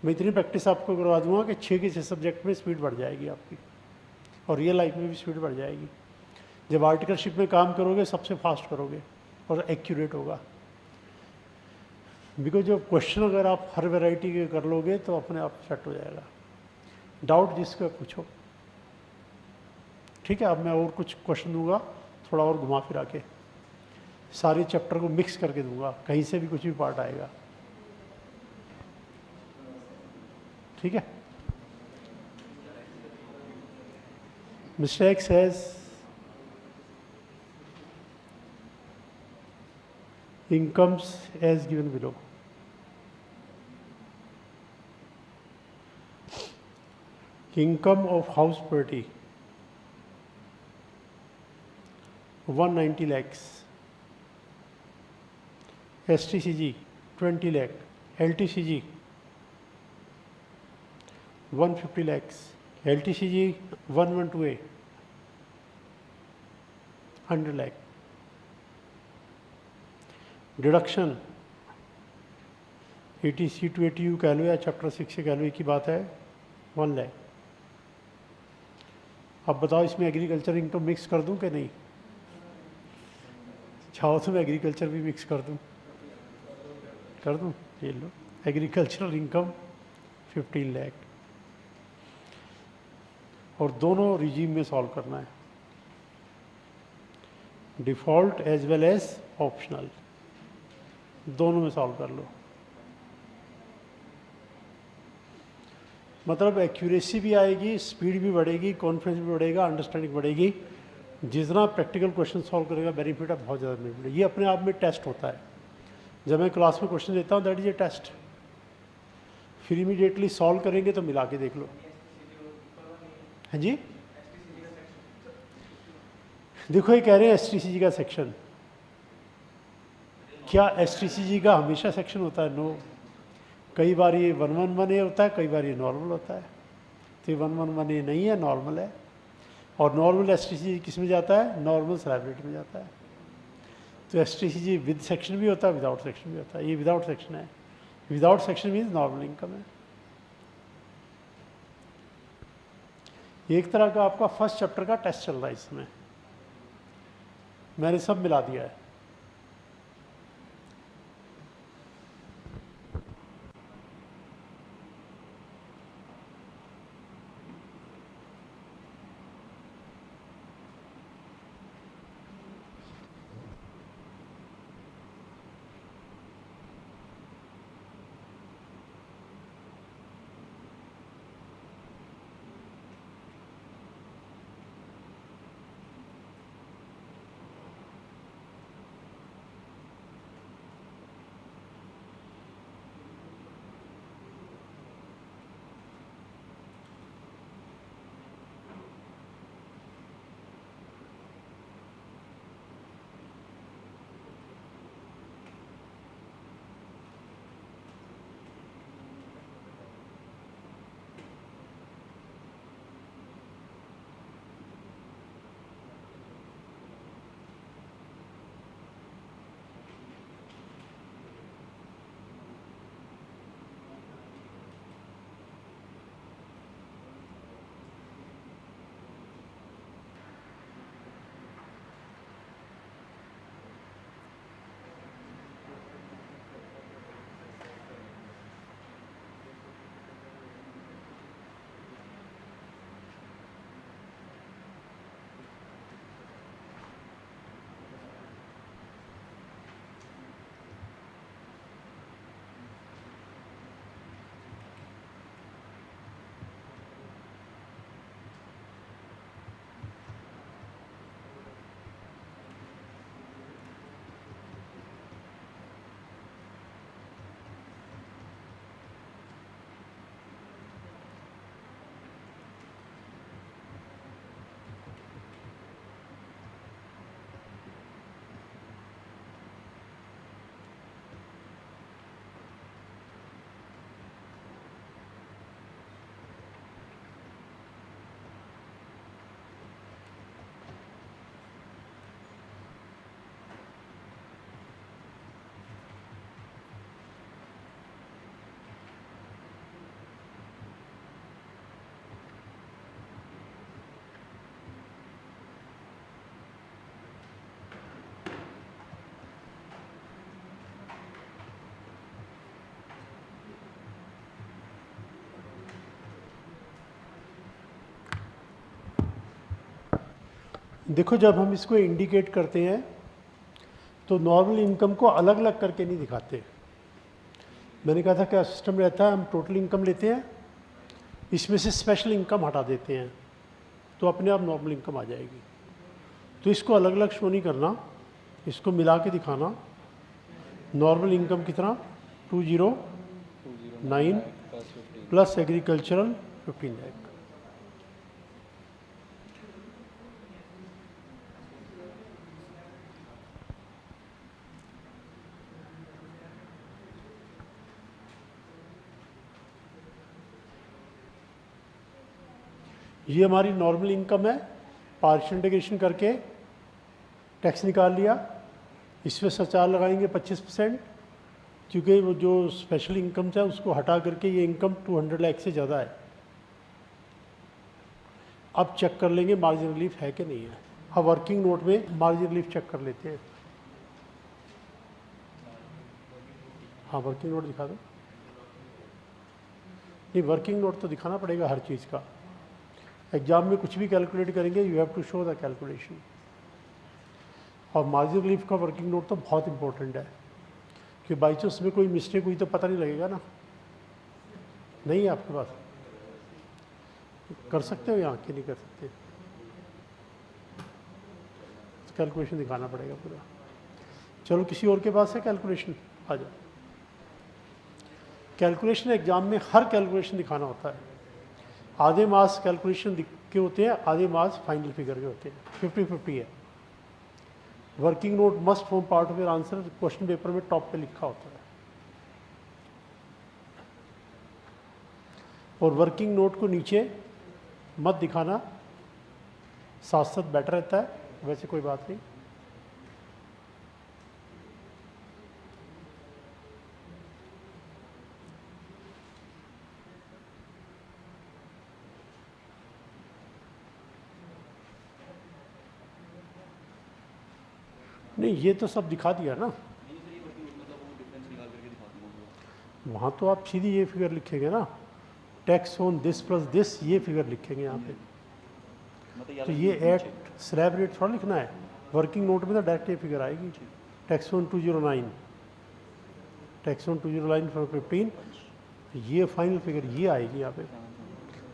मैं इतनी प्रैक्टिस आपको करवा दूंगा कि 6 के 6 सब्जेक्ट में स्पीड बढ़ जाएगी आपकी, और रियल लाइफ में भी स्पीड बढ़ जाएगी। जब आर्टिकलशिप में काम करोगे सबसे फास्ट करोगे और एक्यूरेट होगा। बिकॉज जो क्वेश्चन अगर आप हर वैरायटी के कर लोगे तो अपने आप सेट हो जाएगा। डाउट जिसका पूछो। ठीक है, अब मैं और कुछ क्वेश्चन दूंगा, थोड़ा और घुमा फिरा के, सारे चैप्टर को मिक्स करके दूंगा, कहीं से भी कुछ भी पार्ट आएगा। ठीक है। Mistake says incomes as given below. Income of house property 190 lakhs, STCG 20 lakh, LTCG 150 lakhs, LTCG 112A 100 lakh। Deduction 80C to 80U कह लो या चैप्टर 6 से कह लो, एक ही बात है, 1 लाख। अब बताओ इसमें एग्रीकल्चर इनकम मिक्स कर दूं कि नहीं? चाहो तो मैं एग्रीकल्चर भी मिक्स कर दूं, ये लो एग्रीकल्चरल इनकम 15 लाख। और दोनों रिजीम में सॉल्व करना है, default as well as optional, दोनों में सॉल्व कर लो। मतलब एक्यूरेसी भी आएगी, स्पीड भी बढ़ेगी, कॉन्फिडेंस भी बढ़ेगा, अंडरस्टैंडिंग बढ़ेगी। जितना प्रैक्टिकल क्वेश्चन सॉल्व करेगा बेनिफिट है, बहुत ज़्यादा बेनिफिट है। ये अपने आप में टेस्ट होता है। जब मैं क्लास में क्वेश्चन देता हूँ दैट इज ए टेस्ट, फिर इमीडिएटली सॉल्व करेंगे तो मिला के देख लो। हाँ जी, देखो ये कह रहे हैं एसटीसीजी का सेक्शन, क्या एसटीसीजी का हमेशा सेक्शन होता है? नो। कई बार ये 111A होता है, कई बार ये नॉर्मल होता है। तो ये 111A नहीं है, नॉर्मल है। और नॉर्मल एसटीसीजी किस में जाता है? नॉर्मल सैलरी में जाता है। तो एसटीसीजी विद सेक्शन भी होता है, विदाउट सेक्शन भी होता है। ये विदाउट सेक्शन है, without section means normal income है। एक तरह का आपका फर्स्ट चैप्टर का टेस्ट चल रहा है, इसमें मैंने सब मिला दिया है। देखो जब हम इसको इंडिकेट करते हैं तो नॉर्मल इनकम को अलग अलग करके नहीं दिखाते। मैंने कहा था क्या सिस्टम रहता है, हम टोटल इनकम लेते हैं, इसमें से स्पेशल इनकम हटा देते हैं तो अपने आप नॉर्मल इनकम आ जाएगी। तो इसको अलग अलग शो नहीं करना, इसको मिला के दिखाना। नॉर्मल इनकम कितना 209 प्लस एग्रीकल्चरल 15 लाख। ये हमारी नॉर्मल इनकम है, पार्शियल इंटीग्रेशन करके टैक्स निकाल लिया, इसमें सरचार्ज लगाएंगे 25%, क्योंकि वो जो स्पेशल इनकम है उसको हटा करके ये इनकम 200 लाख से ज़्यादा है। अब चेक कर लेंगे मार्जिन रिलीफ है कि नहीं है। अब वर्किंग नोट में मार्जिन रिलीफ चेक कर लेते हैं। हाँ वर्किंग नोट दिखा दो। नहीं वर्किंग नोट तो दिखाना पड़ेगा हर चीज़ का। एग्जाम में कुछ भी कैलकुलेट करेंगे, you have to show the calculation. और मार्जिन रिलीफ का वर्किंग नोट तो बहुत इंपॉर्टेंट है, कि बाई चांस में कोई मिस्टेक हुई तो पता नहीं लगेगा ना। नहीं है आपके पास, कर सकते हो यहाँ के नहीं कर सकते, तो कैलकुलेशन दिखाना पड़ेगा पूरा। चलो किसी और के पास है कैलकुलेशन, आ जाओ। कैलकुलेशन एग्जाम में हर कैलकुलेशन दिखाना होता है। आधे मार्क्स कैलकुलेशन के होते हैं, आधे मार्क्स फाइनल फिगर के होते हैं। 50-50 है। Working note must form part of your answer, question paper में टॉप पे लिखा होता है। और वर्किंग नोट को नीचे मत दिखाना, साथ साथ बेटर रहता है, वैसे कोई बात नहीं। नहीं ये तो सब दिखा दिया ना, वहाँ तो आप सीधी ये फिगर लिखेंगे ना, tax on this plus this, ये फिगर लिखेंगे यहाँ पे। तो ये एट स्लैब रेट थोड़ा लिखना है, वर्किंग नोट में तो डायरेक्ट ये फिगर आएगी। Tax on 209, tax on 209 for 15, ये फाइनल फिगर ये आएगी यहाँ पे,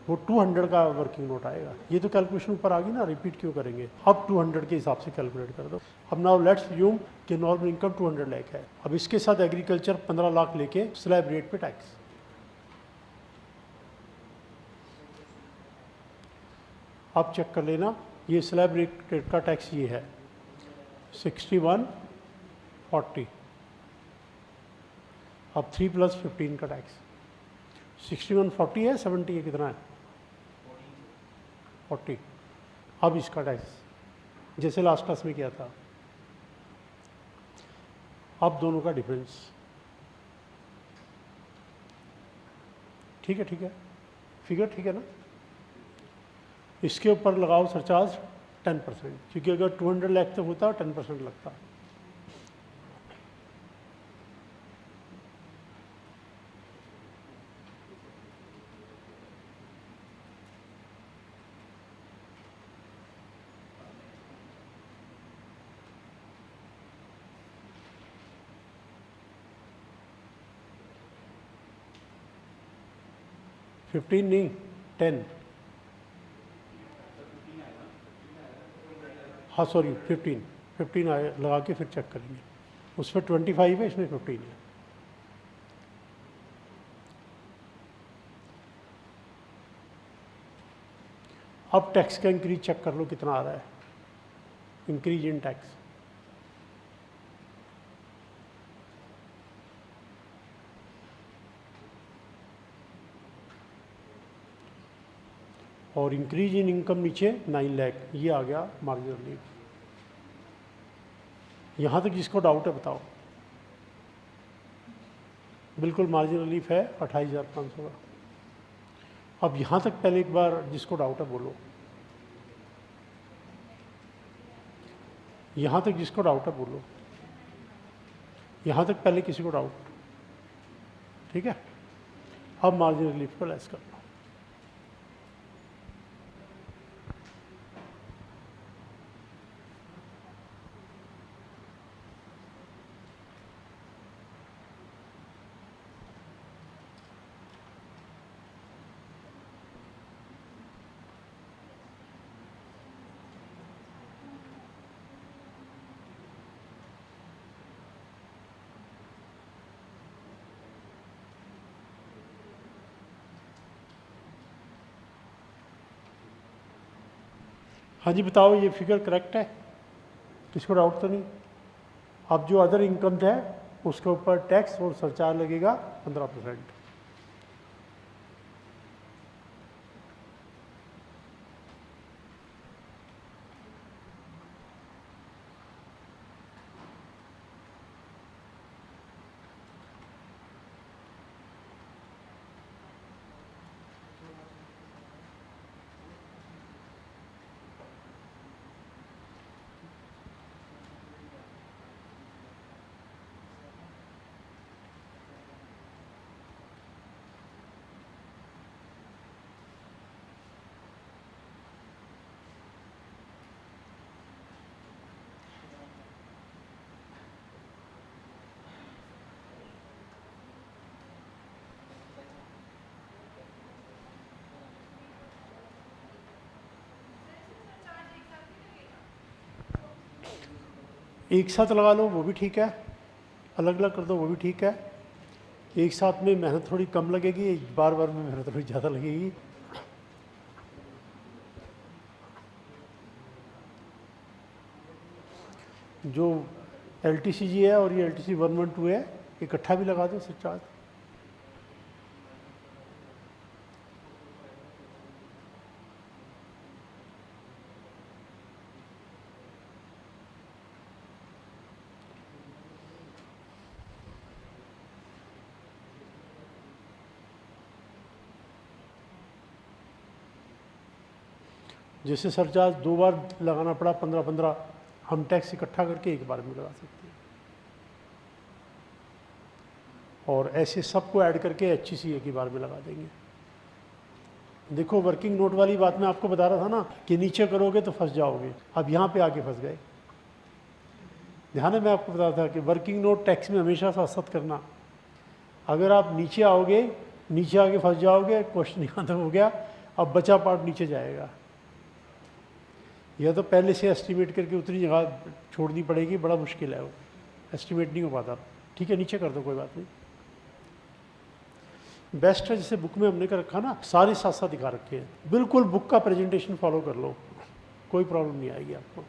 वो 200 का वर्किंग नोट आएगा। ये तो कैलकुलेशन ऊपर आ गई ना, रिपीट क्यों करेंगे। अब 200 के हिसाब से कैलकुलेट कर दो। अब नाउ लेट्स अज्यूम कि नॉर्मल इनकम 200 लाख है। अब इसके साथ एग्रीकल्चर 15 लाख लेके स्लैब रेट पे टैक्स। अब चेक कर लेना, ये स्लैब रेट का टैक्स ये है 6140। अब 3 + 15 का टैक्स 6140 है, 70 है, कितना है 40। अब इसका टैक्स जैसे लास्ट क्लास में किया था। अब दोनों का डिफरेंस, ठीक है, ठीक है, फिगर ठीक है ना। इसके ऊपर लगाओ सरचार्ज 10%, क्योंकि अगर 200 लाख तक होता 10% लगता। फिफ्टीन नहीं 10, हाँ सॉरी 15 आए लगा के फिर चेक करेंगे। उस पर 25 है, इसमें 15 है। अब टैक्स का इंक्रीज चेक कर लो कितना आ रहा है, इंक्रीज इन टैक्स। और इंक्रीज इन इनकम नीचे 9 लाख, ये आ गया मार्जिनल रिलीफ। यहाँ तक जिसको डाउट है बताओ। बिल्कुल मार्जिनल रिलीफ है 28,500 का। अब यहाँ तक पहले एक बार जिसको डाउट है बोलो। यहाँ तक जिसको डाउट है बोलो। यहाँ तक पहले किसी को डाउट, ठीक है। अब मार्जिनल रिलीफ को लेस करना। हाँ जी बताओ, ये फिगर करेक्ट है, किसको डाउट तो नहीं? अब जो अदर इनकम है उसके ऊपर टैक्स और सरचार्ज लगेगा 15%। एक साथ लगा लो वो भी ठीक है, अलग अलग कर दो वो भी ठीक है। एक साथ में मेहनत थोड़ी कम लगेगी, बार बार में मेहनत थोड़ी ज़्यादा लगेगी। जो LTCG है और ये LTC 112 है, इकट्ठा भी लगा दो सरचार्ज। जैसे सरचार्ज 2 बार लगाना पड़ा 15-15, हम टैक्स इकट्ठा करके एक बार में लगा सकते हैं। और ऐसे सबको ऐड करके HEC एक ही बार में लगा देंगे। देखो वर्किंग नोट वाली बात मैं आपको बता रहा था ना कि नीचे करोगे तो फंस जाओगे, अब यहाँ पे आके फंस गए। ध्यान है, मैं आपको बता था कि वर्किंग नोट टैक्स में हमेशा साथ साथ करना। अगर आप नीचे आओगे, नीचे आके फंस जाओगे, क्वेश्चन यहाँ तक हो गया, अब बचा पार्ट नीचे जाएगा। यह तो पहले से एस्टिमेट करके उतनी जगह छोड़नी पड़ेगी, बड़ा मुश्किल है वो, एस्टिमेट नहीं हो पाता। ठीक है, नीचे कर दो, कोई बात नहीं। बेस्ट है जैसे बुक में हमने कर रखा ना, सारे साथ साथ दिखा रखे हैं, बिल्कुल बुक का प्रेजेंटेशन फॉलो कर लो, कोई प्रॉब्लम नहीं आएगी आपको।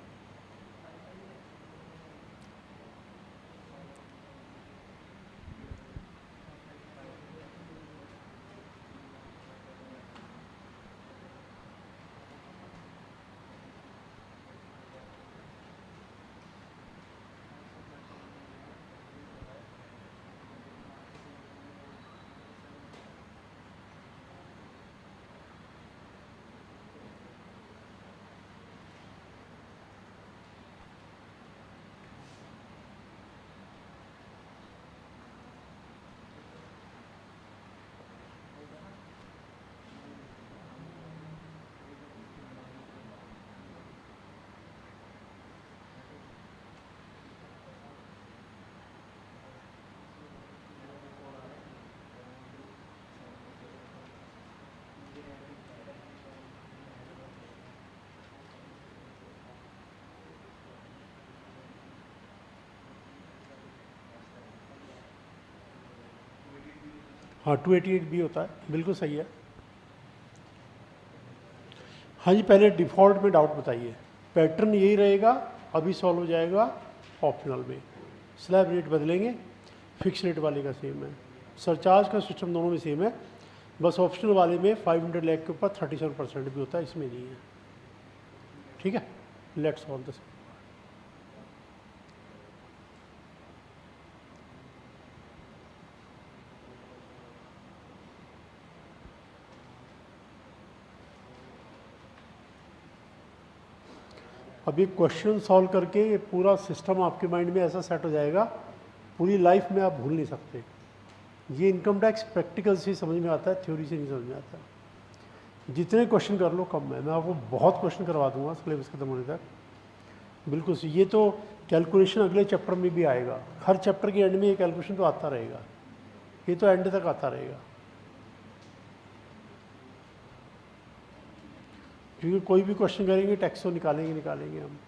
हाँ 288 भी होता है, बिल्कुल सही है। हाँ जी, पहले डिफ़ॉल्ट में डाउट बताइए। पैटर्न यही रहेगा, अभी सॉल्व हो जाएगा। ऑप्शनल में स्लैब रेट बदलेंगे, फिक्स रेट वाले का सेम है, सरचार्ज का सिस्टम दोनों में सेम है, बस ऑप्शनल वाले में 500 लाख के ऊपर 37% भी होता है, इसमें नहीं है। ठीक है, लेट्स सॉल्व दिस। अब ये क्वेश्चन सॉल्व करके ये पूरा सिस्टम आपके माइंड में ऐसा सेट हो जाएगा, पूरी लाइफ में आप भूल नहीं सकते। ये इनकम टैक्स प्रैक्टिकल से समझ में आता है, थ्योरी से नहीं समझ में आता। जितने क्वेश्चन कर लो कम है, मैं आपको बहुत क्वेश्चन करवा दूंगा सिलेबस खत्म होने तक, बिल्कुल सही। ये तो कैलकुलेशन अगले चैप्टर में भी आएगा, हर चैप्टर के एंड में ये कैलकुलेशन तो आता रहेगा, ये तो एंड तक आता रहेगा, क्योंकि कोई भी क्वेश्चन करेंगे टैक्स तो निकालेंगे हम।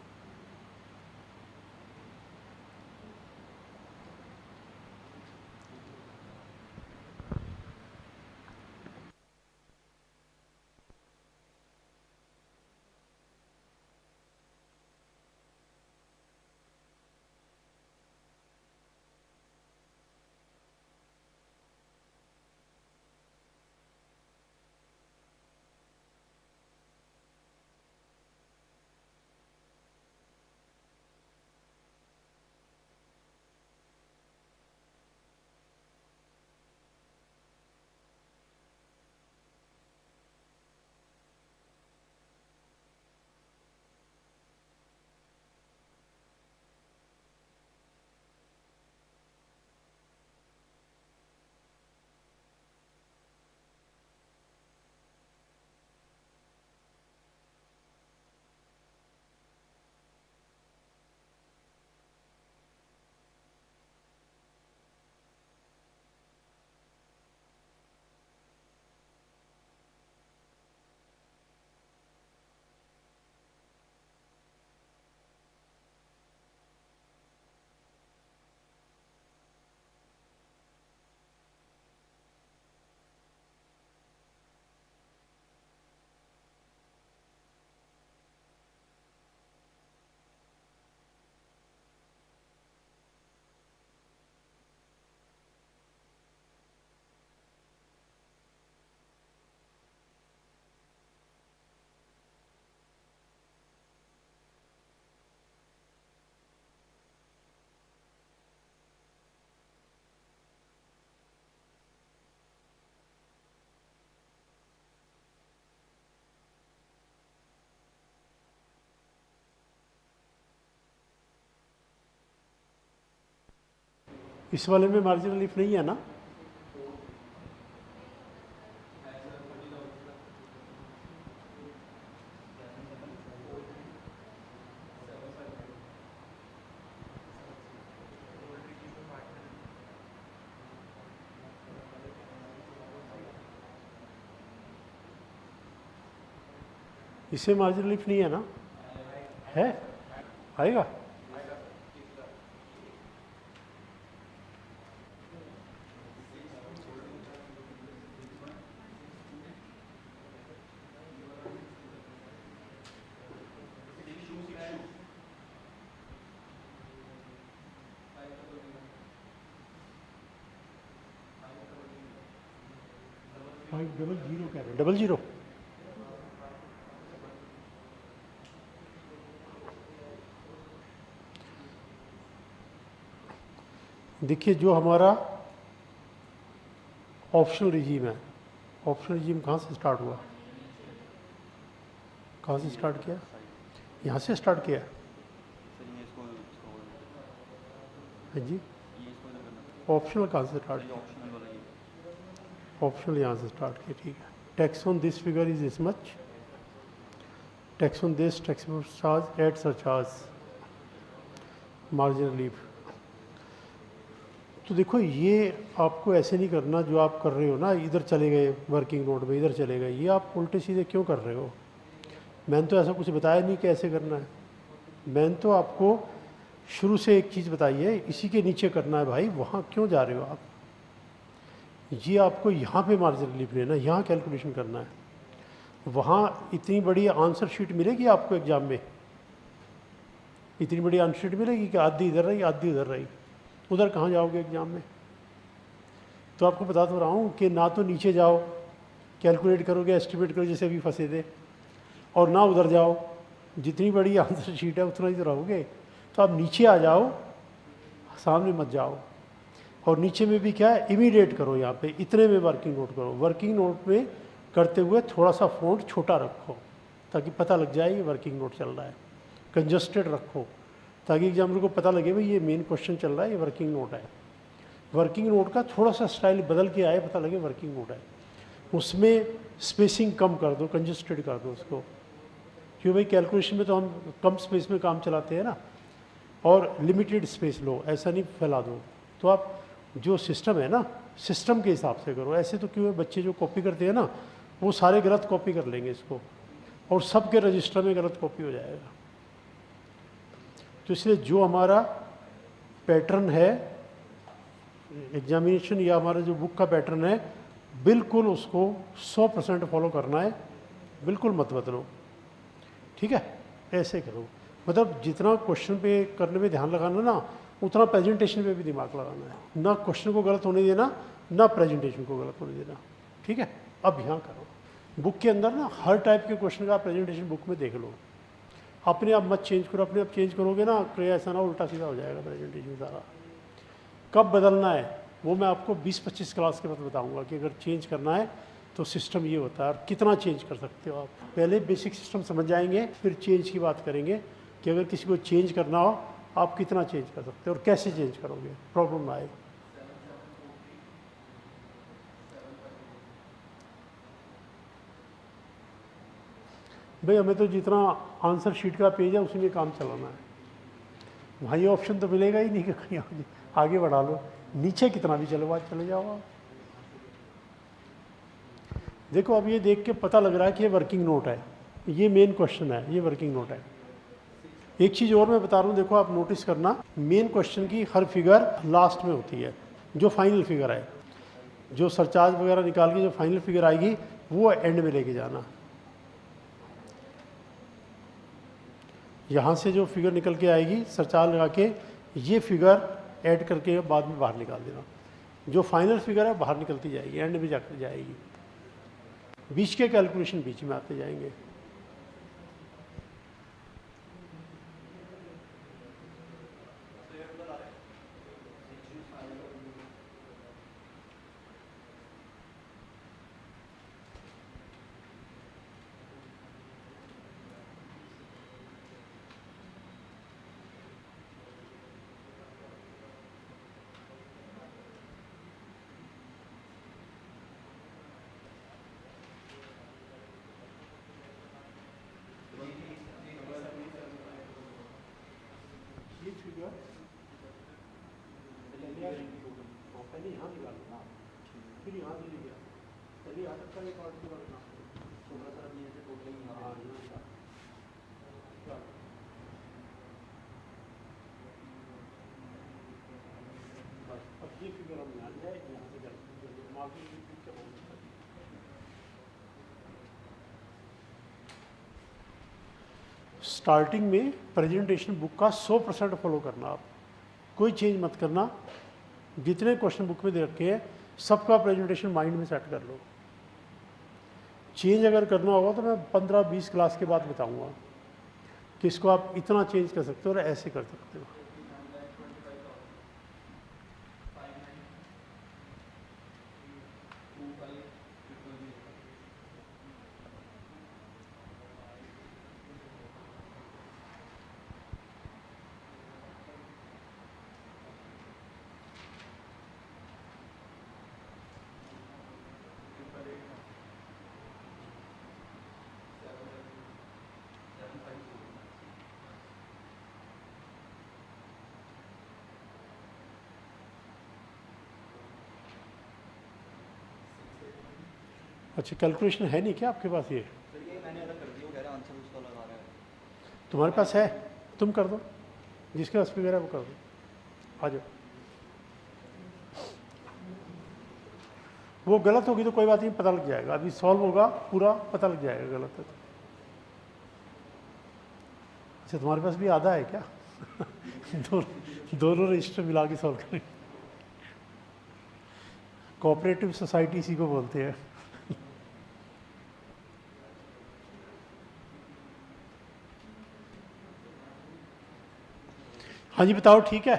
इस वाले में मार्जिन रिलीफ नहीं है ना? इससे मार्जिन रिलीफ नहीं है ना? है? आएगा? डबल जीरो कह रहे हैं, डबल जीरो। देखिए जो हमारा ऑप्शनल रिजीम है, ऑप्शनल रिजीम कहाँ से स्टार्ट हुआ? कहाँ से स्टार्ट किया? यहाँ से स्टार्ट किया। हाँ जी, ऑप्शनल कहाँ से स्टार्ट किया? ऑप्शनल यहाँ से स्टार्ट किया, ठीक है। Tax on this figure is this much, tax on this tax charge at surcharge, margin relief. तो देखो ये आपको ऐसे नहीं करना जो आप कर रहे हो ना, इधर चले गए वर्किंग नोट में, इधर चले गए, ये आप उल्टे सीधे क्यों कर रहे हो? मैंने तो ऐसा कुछ बताया नहीं कि ऐसे करना है। मैंने तो आपको शुरू से एक चीज़ बताई है, इसी के नीचे करना है भाई, वहाँ क्यों जा रहे हो आप? ये आपको यहाँ पे मार्जिन रिलीफ लेना है, यहाँ कैलकुलेशन करना है। वहाँ इतनी बड़ी आंसर शीट मिलेगी आपको एग्जाम में, इतनी बड़ी आंसर शीट मिलेगी कि आधी इधर रही आधी उधर रही, उधर कहाँ जाओगे एग्जाम में? तो आपको बता तो रहा हूँ कि ना तो नीचे जाओ कैलकुलेट करोगे, एस्टिमेट करो जैसे अभी फंसे थे, और ना उधर जाओ, जितनी बड़ी आंसर शीट है उतना ही तो रहोगे। तो आप नीचे आ जाओ, सामने मत जाओ। और नीचे में भी क्या है, इमीडिएट करो, यहाँ पे इतने में वर्किंग नोट करो। वर्किंग नोट में करते हुए थोड़ा सा फ़ॉन्ट छोटा रखो ताकि पता लग जाए ये वर्किंग नोट चल रहा है। कंजस्टेड रखो ताकि एग्जामिनर को पता लगे भाई ये मेन क्वेश्चन चल रहा है, ये वर्किंग नोट है। वर्किंग नोट का थोड़ा सा स्टाइल बदल के आए, पता लगे वर्किंग नोट है। उसमें स्पेसिंग कम कर दो, कंजस्टेड कर दो उसको, क्यों भाई कैलकुलेशन में तो हम कम स्पेस में काम चलाते हैं ना, और लिमिटेड स्पेस लो, ऐसा नहीं फैला दो। तो आप जो सिस्टम है ना, सिस्टम के हिसाब से करो। ऐसे तो क्यों है, बच्चे जो कॉपी करते हैं ना वो सारे गलत कॉपी कर लेंगे इसको, और सबके रजिस्टर में गलत कॉपी हो जाएगा। तो इसलिए जो हमारा पैटर्न है एग्जामिनेशन या हमारा जो बुक का पैटर्न है, बिल्कुल उसको 100% फॉलो करना है, बिल्कुल मत बदलो, ठीक है? ऐसे करो, मतलब जितना क्वेश्चन पे करने में ध्यान लगाना ना, उतना प्रेजेंटेशन पे भी दिमाग लगाना है। ना क्वेश्चन को गलत होने देना, ना प्रेजेंटेशन को गलत होने देना, ठीक है? अब यहाँ करो, बुक के अंदर ना हर टाइप के क्वेश्चन का प्रेजेंटेशन बुक में देख लो, अपने आप मत चेंज करो। अपने आप चेंज करोगे ना तो ऐसा ना उल्टा सीधा हो जाएगा प्रेजेंटेशन सारा। कब बदलना है वो मैं आपको 20-25 क्लास के बाद बताऊंगा कि अगर चेंज करना है तो सिस्टम ये होता है और कितना चेंज कर सकते हो आप। पहले बेसिक सिस्टम समझ जाएंगे, फिर चेंज की बात करेंगे कि अगर किसी को चेंज करना हो आप कितना चेंज कर सकते हो और कैसे चेंज करोगे, प्रॉब्लम आए। भाई हमें तो जितना आंसर शीट का पेज है उसी में काम चलाना है, वहाँ ये ऑप्शन तो मिलेगा ही नहीं कि कहीं आगे बढ़ा लो, नीचे कितना भी चलो आज चले जाओ आप। देखो अब ये देख के पता लग रहा है कि ये वर्किंग नोट है, ये मेन क्वेश्चन है, ये वर्किंग नोट है। एक चीज़ और मैं बता रहा हूँ, देखो आप नोटिस करना, मेन क्वेश्चन की हर फिगर लास्ट में होती है, जो फाइनल फिगर है, जो सरचार्ज वगैरह निकाल के जो फाइनल फिगर आएगी वो एंड में लेके जाना। यहाँ से जो फिगर निकल के आएगी सरचार्ज लगा के, ये फिगर ऐड करके बाद में बाहर निकाल देना। जो फाइनल फिगर है बाहर निकलती जाएगी, एंड में जाकर जाएगी, बीच के कैलकुलेशन बीच में आते जाएंगे। पहले यहाँ निकालना, फिर यहाँ से निकाल, पहले यहाँ तक का ये पार्ट निकालना, थोड़ा सा ये से टोटल यहाँ बस अब ये फिगर हम यहाँ जाए, यहाँ से स्टार्टिंग में प्रेजेंटेशन बुक का 100% फॉलो करना, आप कोई चेंज मत करना। जितने क्वेश्चन बुक में दे रखे हैं सबका प्रेजेंटेशन माइंड में सेट कर लो। चेंज अगर करना होगा तो मैं 15-20 क्लास के बाद बताऊंगा कि इसको आप इतना चेंज कर सकते हो और ऐसे कर सकते हो। अच्छा, कैलकुलेशन है नहीं क्या आपके पास? ये मैंने अलग कर दिया, कह रहा आंसर उसका लगा रहा है। तुम्हारे पास है, तुम कर दो, जिसके पास फिगर है वो कर दो। आ जाओ। वो गलत होगी तो कोई बात नहीं, पता लग जाएगा, अभी सॉल्व होगा पूरा, पता लग जाएगा गलत है तो। अच्छा, तुम्हारे पास भी आधा है क्या? दोनों रजिस्टर मिला के सॉल्व करें। कोऑपरेटिव सोसाइटी इसी को बोलते हैं। हाँ जी बताओ, ठीक है।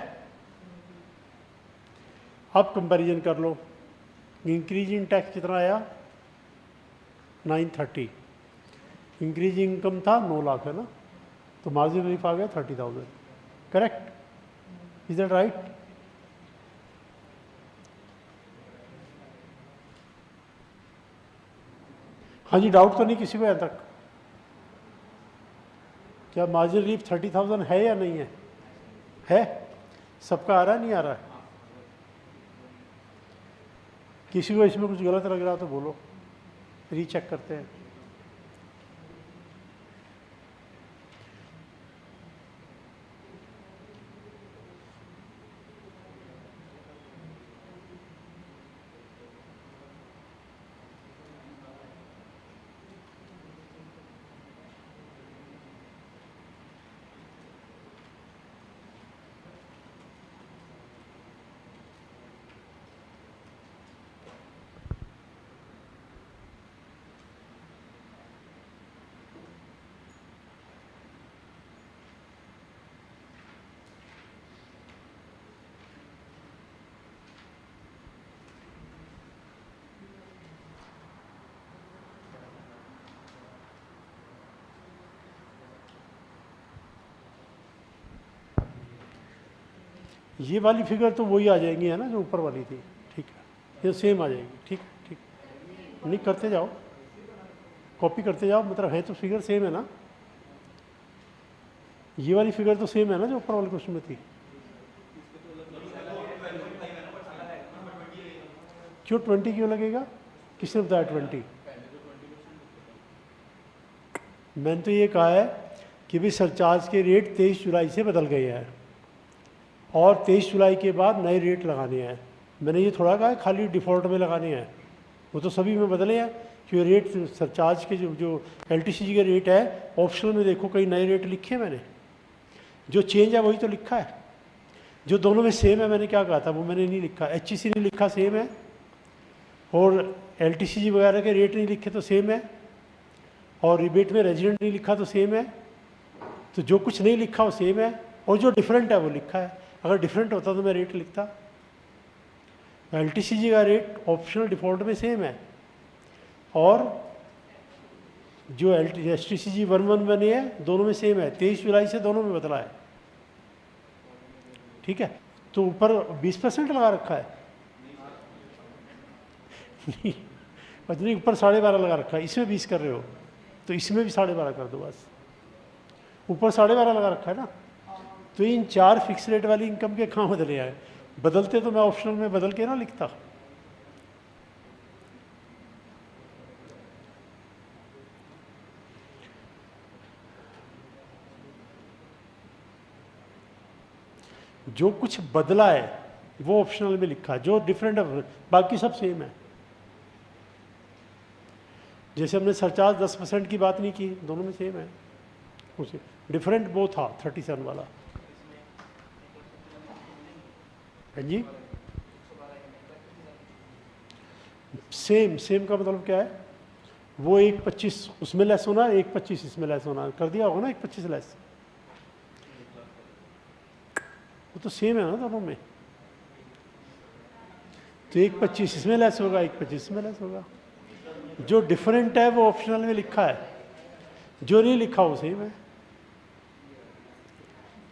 अब कंपैरिजन कर लो। इंक्रीज इन टैक्स कितना आया? 930। इंक्रीज इनकम था 9 लाख है ना, तो मार्जिन रिलीफ आ गया 30,000। करेक्ट? Is that right? हाँ जी, डाउट तो नहीं किसी को यहाँ तक? क्या मार्जिन रिलीफ 30,000 है या नहीं है? है? सबका आ रहा है, नहीं आ रहा है? किसी को इसमें कुछ गलत लग रहा तो बोलो, रीचेक करते हैं। ये वाली फिगर तो वही आ जाएंगी है ना जो ऊपर वाली थी, ठीक है, ये सेम आ जाएगी। ठीक ठीक, नहीं करते जाओ, कॉपी करते जाओ, मतलब है तो फिगर सेम है ना। ये वाली फिगर तो सेम है ना जो ऊपर वाले क्वेश्चन में थी। क्यों 20 क्यों लगेगा? किसने बताया 20? मैंने तो ये कहा है कि भी सरचार्ज के रेट 23 जुलाई से बदल गए हैं और 23 जुलाई के बाद नए रेट लगाने हैं। मैंने ये थोड़ा कहा है खाली डिफ़ॉल्ट में लगाने हैं, वो तो सभी में बदले हैं कि रेट सरचार्ज के जो LTCG के रेट है, ऑप्शनल में देखो कई नए रेट लिखे हैं मैंने, जो चेंज है वही तो लिखा है। जो दोनों में सेम है मैंने क्या कहा था वो मैंने नहीं लिखा, HEC नहीं लिखा सेम है, और LTCG वगैरह के रेट नहीं लिखे तो सेम है, और रिबेट में रेजिडेंट नहीं लिखा तो सेम है। तो जो कुछ नहीं लिखा वो सेम है, और जो डिफरेंट है वो लिखा है। अगर डिफरेंट होता तो मैं रेट लिखता। LTCG का रेट ऑप्शनल डिफ़ॉल्ट में सेम है, और जो STCG 111 है दोनों में सेम है, 23 जुलाई से दोनों में बदला है। ठीक है, तो ऊपर 20% लगा रखा है नहीं, नहीं ऊपर 12.5 लगा रखा है, इसमें 20 कर रहे हो तो इसमें भी 12.5 कर दो बस। ऊपर 12.5 लगा रखा है ना, तो इन 4 फिक्स रेट वाली इनकम के कहाँ बदले आए? बदलते तो मैं ऑप्शनल में बदल के ना लिखता। जो कुछ बदला है वो ऑप्शनल में लिखा है, जो डिफरेंट है बाकी सब सेम है। जैसे हमने सरचार्ज 10% की बात नहीं की, दोनों में सेम है, उसे डिफरेंट वो था 37 वाला। हाँ जी, सेम सेम का मतलब क्या है, वो 1.25 उसमें लेस होना, 1.25 इसमें लेस होना, कर दिया होगा ना 1.25 लेस, वो तो सेम है ना दोनों में। तो 1.25 इसमें लेस होगा, 1.25 इसमें लेस होगा। जो डिफरेंट है वो ऑप्शनल में लिखा है, जो नहीं लिखा वो सेम है।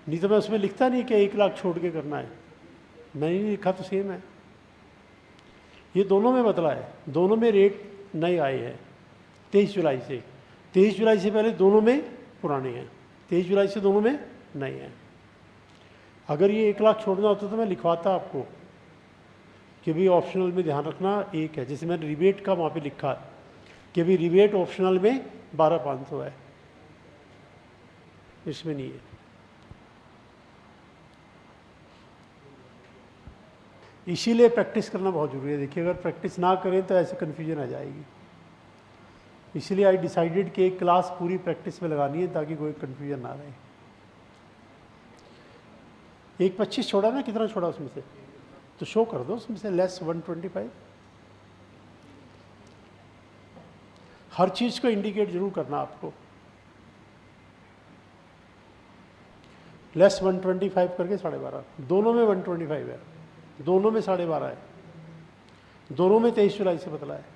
नहीं तो मैं उसमें लिखता नहीं कि 1 लाख छोड़ के करना है, मैंने नहीं लिखा तो सेम है। ये दोनों में बदला है, दोनों में रेट नए आए हैं 23 जुलाई से। 23 जुलाई से पहले दोनों में पुराने हैं, 23 जुलाई से दोनों में नए हैं। अगर ये 1 लाख छोड़ना होता तो मैं लिखवाता आपको कि भी ऑप्शनल में ध्यान रखना एक है। जैसे मैंने रिबेट का वहाँ पे लिखा कि भी रिबेट ऑप्शनल में 12,500 है, इसमें नहीं है। इसीलिए प्रैक्टिस करना बहुत जरूरी है। देखिए, अगर प्रैक्टिस ना करें तो ऐसे कन्फ्यूजन आ जाएगी। इसीलिए आई डिसाइडेड कि एक क्लास पूरी प्रैक्टिस में लगानी है ताकि कोई कन्फ्यूजन ना रहे। 1.25 छोड़ा ना, कितना छोड़ा उसमें से तो शो कर दो, उसमें से लेस 125। हर चीज को इंडिकेट जरूर करना आपको। लेस 125 करके 12.5, दोनों में 125 है, दोनों में 12.5 है, दोनों में 23 जुलाई से बदला है।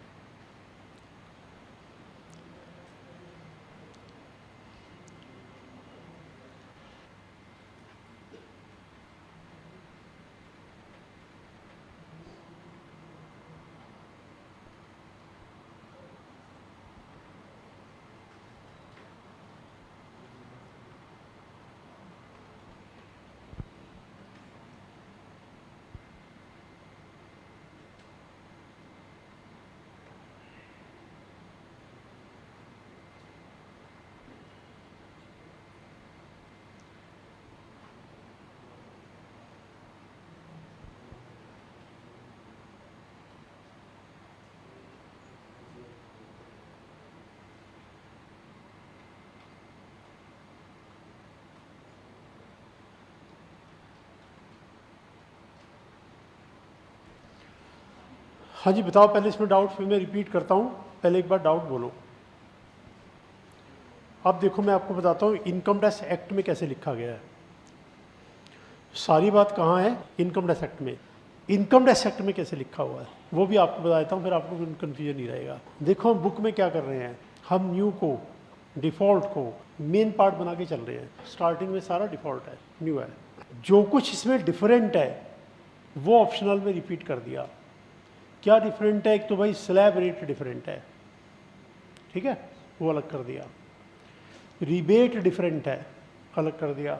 हाँ जी, बताओ पहले इसमें डाउट, फिर मैं रिपीट करता हूँ, पहले एक बार डाउट बोलो। अब देखो मैं आपको बताता हूँ इनकम टैक्स एक्ट में कैसे लिखा गया है। सारी बात कहाँ है, इनकम टैक्स एक्ट में। इनकम टैक्स एक्ट में कैसे लिखा हुआ है वो भी आपको बता देता हूँ, फिर आपको कन्फ्यूजन नहीं रहेगा। देखो हम बुक में क्या कर रहे हैं, हम न्यू को, डिफ़ॉल्ट को मेन पार्ट बना के चल रहे हैं। स्टार्टिंग में सारा डिफ़ॉल्ट है, न्यू है। जो कुछ इसमें डिफरेंट है वो ऑप्शनल में रिपीट कर दिया। क्या डिफरेंट है, एक तो भाई स्लैब रेट डिफरेंट है, ठीक है, वो अलग कर दिया। रिबेट डिफरेंट है, अलग कर दिया।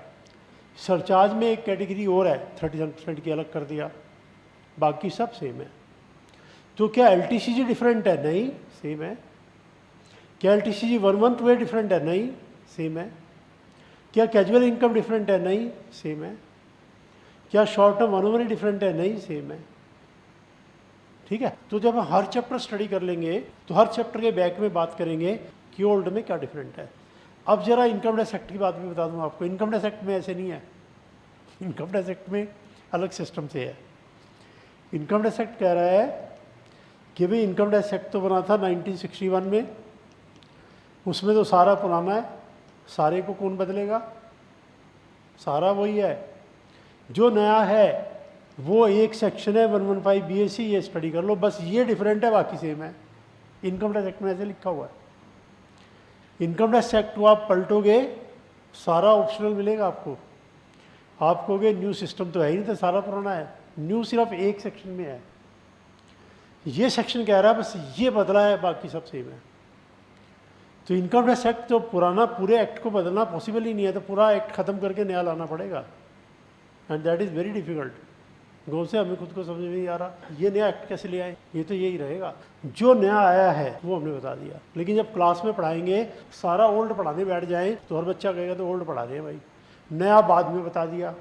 सरचार्ज में एक कैटेगरी और है 37% की, अलग कर दिया। बाकी सब सेम है। तो क्या एलटीसीजी डिफरेंट है? नहीं, सेम है। क्या एलटीसीजी 112 डिफरेंट है? नहीं, सेम है। क्या कैजुअल इनकम डिफरेंट है? नहीं, सेम है। क्या शॉर्ट टर्म अनोमली डिफरेंट है? नहीं, सेम है। ठीक है। तो जब हम हर चैप्टर स्टडी कर लेंगे तो हर चैप्टर के बैक में बात करेंगे कि ओल्ड में क्या डिफरेंट है। अब जरा इनकम टैक्स एक्ट की बात भी बता दूं आपको। इनकम टैक्स एक्ट में ऐसे नहीं है, इनकम टैक्स एक्ट में अलग सिस्टम से है। इनकम टैक्स एक्ट कह रहा है कि भाई इनकम टैक्स एक्ट तो बना था 1961 में, उसमें तो सारा पुराना है, सारे को कौन बदलेगा, सारा वही है। जो नया है वो एक सेक्शन है 115 BAC, ये स्टडी कर लो, बस ये डिफरेंट है, बाकी सेम है। इनकम टैक्स एक्ट में ऐसे लिखा हुआ है। इनकम टैक्स एक्ट को आप पलटोगे सारा ऑप्शनल मिलेगा आपको। आप कहोगे न्यू सिस्टम तो है ही नहीं, तो सारा पुराना है। न्यू सिर्फ एक सेक्शन में है। ये सेक्शन कह रहा है बस ये बदला है, बाकी सब सेम है। तो इनकम टैक्स एक्ट तो पुराना, पूरे एक्ट को बदलना पॉसिबल ही नहीं है, तो पूरा एक्ट खत्म करके नया लाना पड़ेगा, and that is very difficult. गाँव से हमें खुद को समझ में नहीं आ रहा ये नया एक्ट कैसे ले आए, ये तो यही रहेगा जो नया आया है वो हमने बता दिया। लेकिन जब क्लास में पढ़ाएंगे सारा ओल्ड पढ़ाने बैठ जाएं तो हर बच्चा कहेगा तो ओल्ड पढ़ा रहे हैं भाई, नया बाद में बता दिया,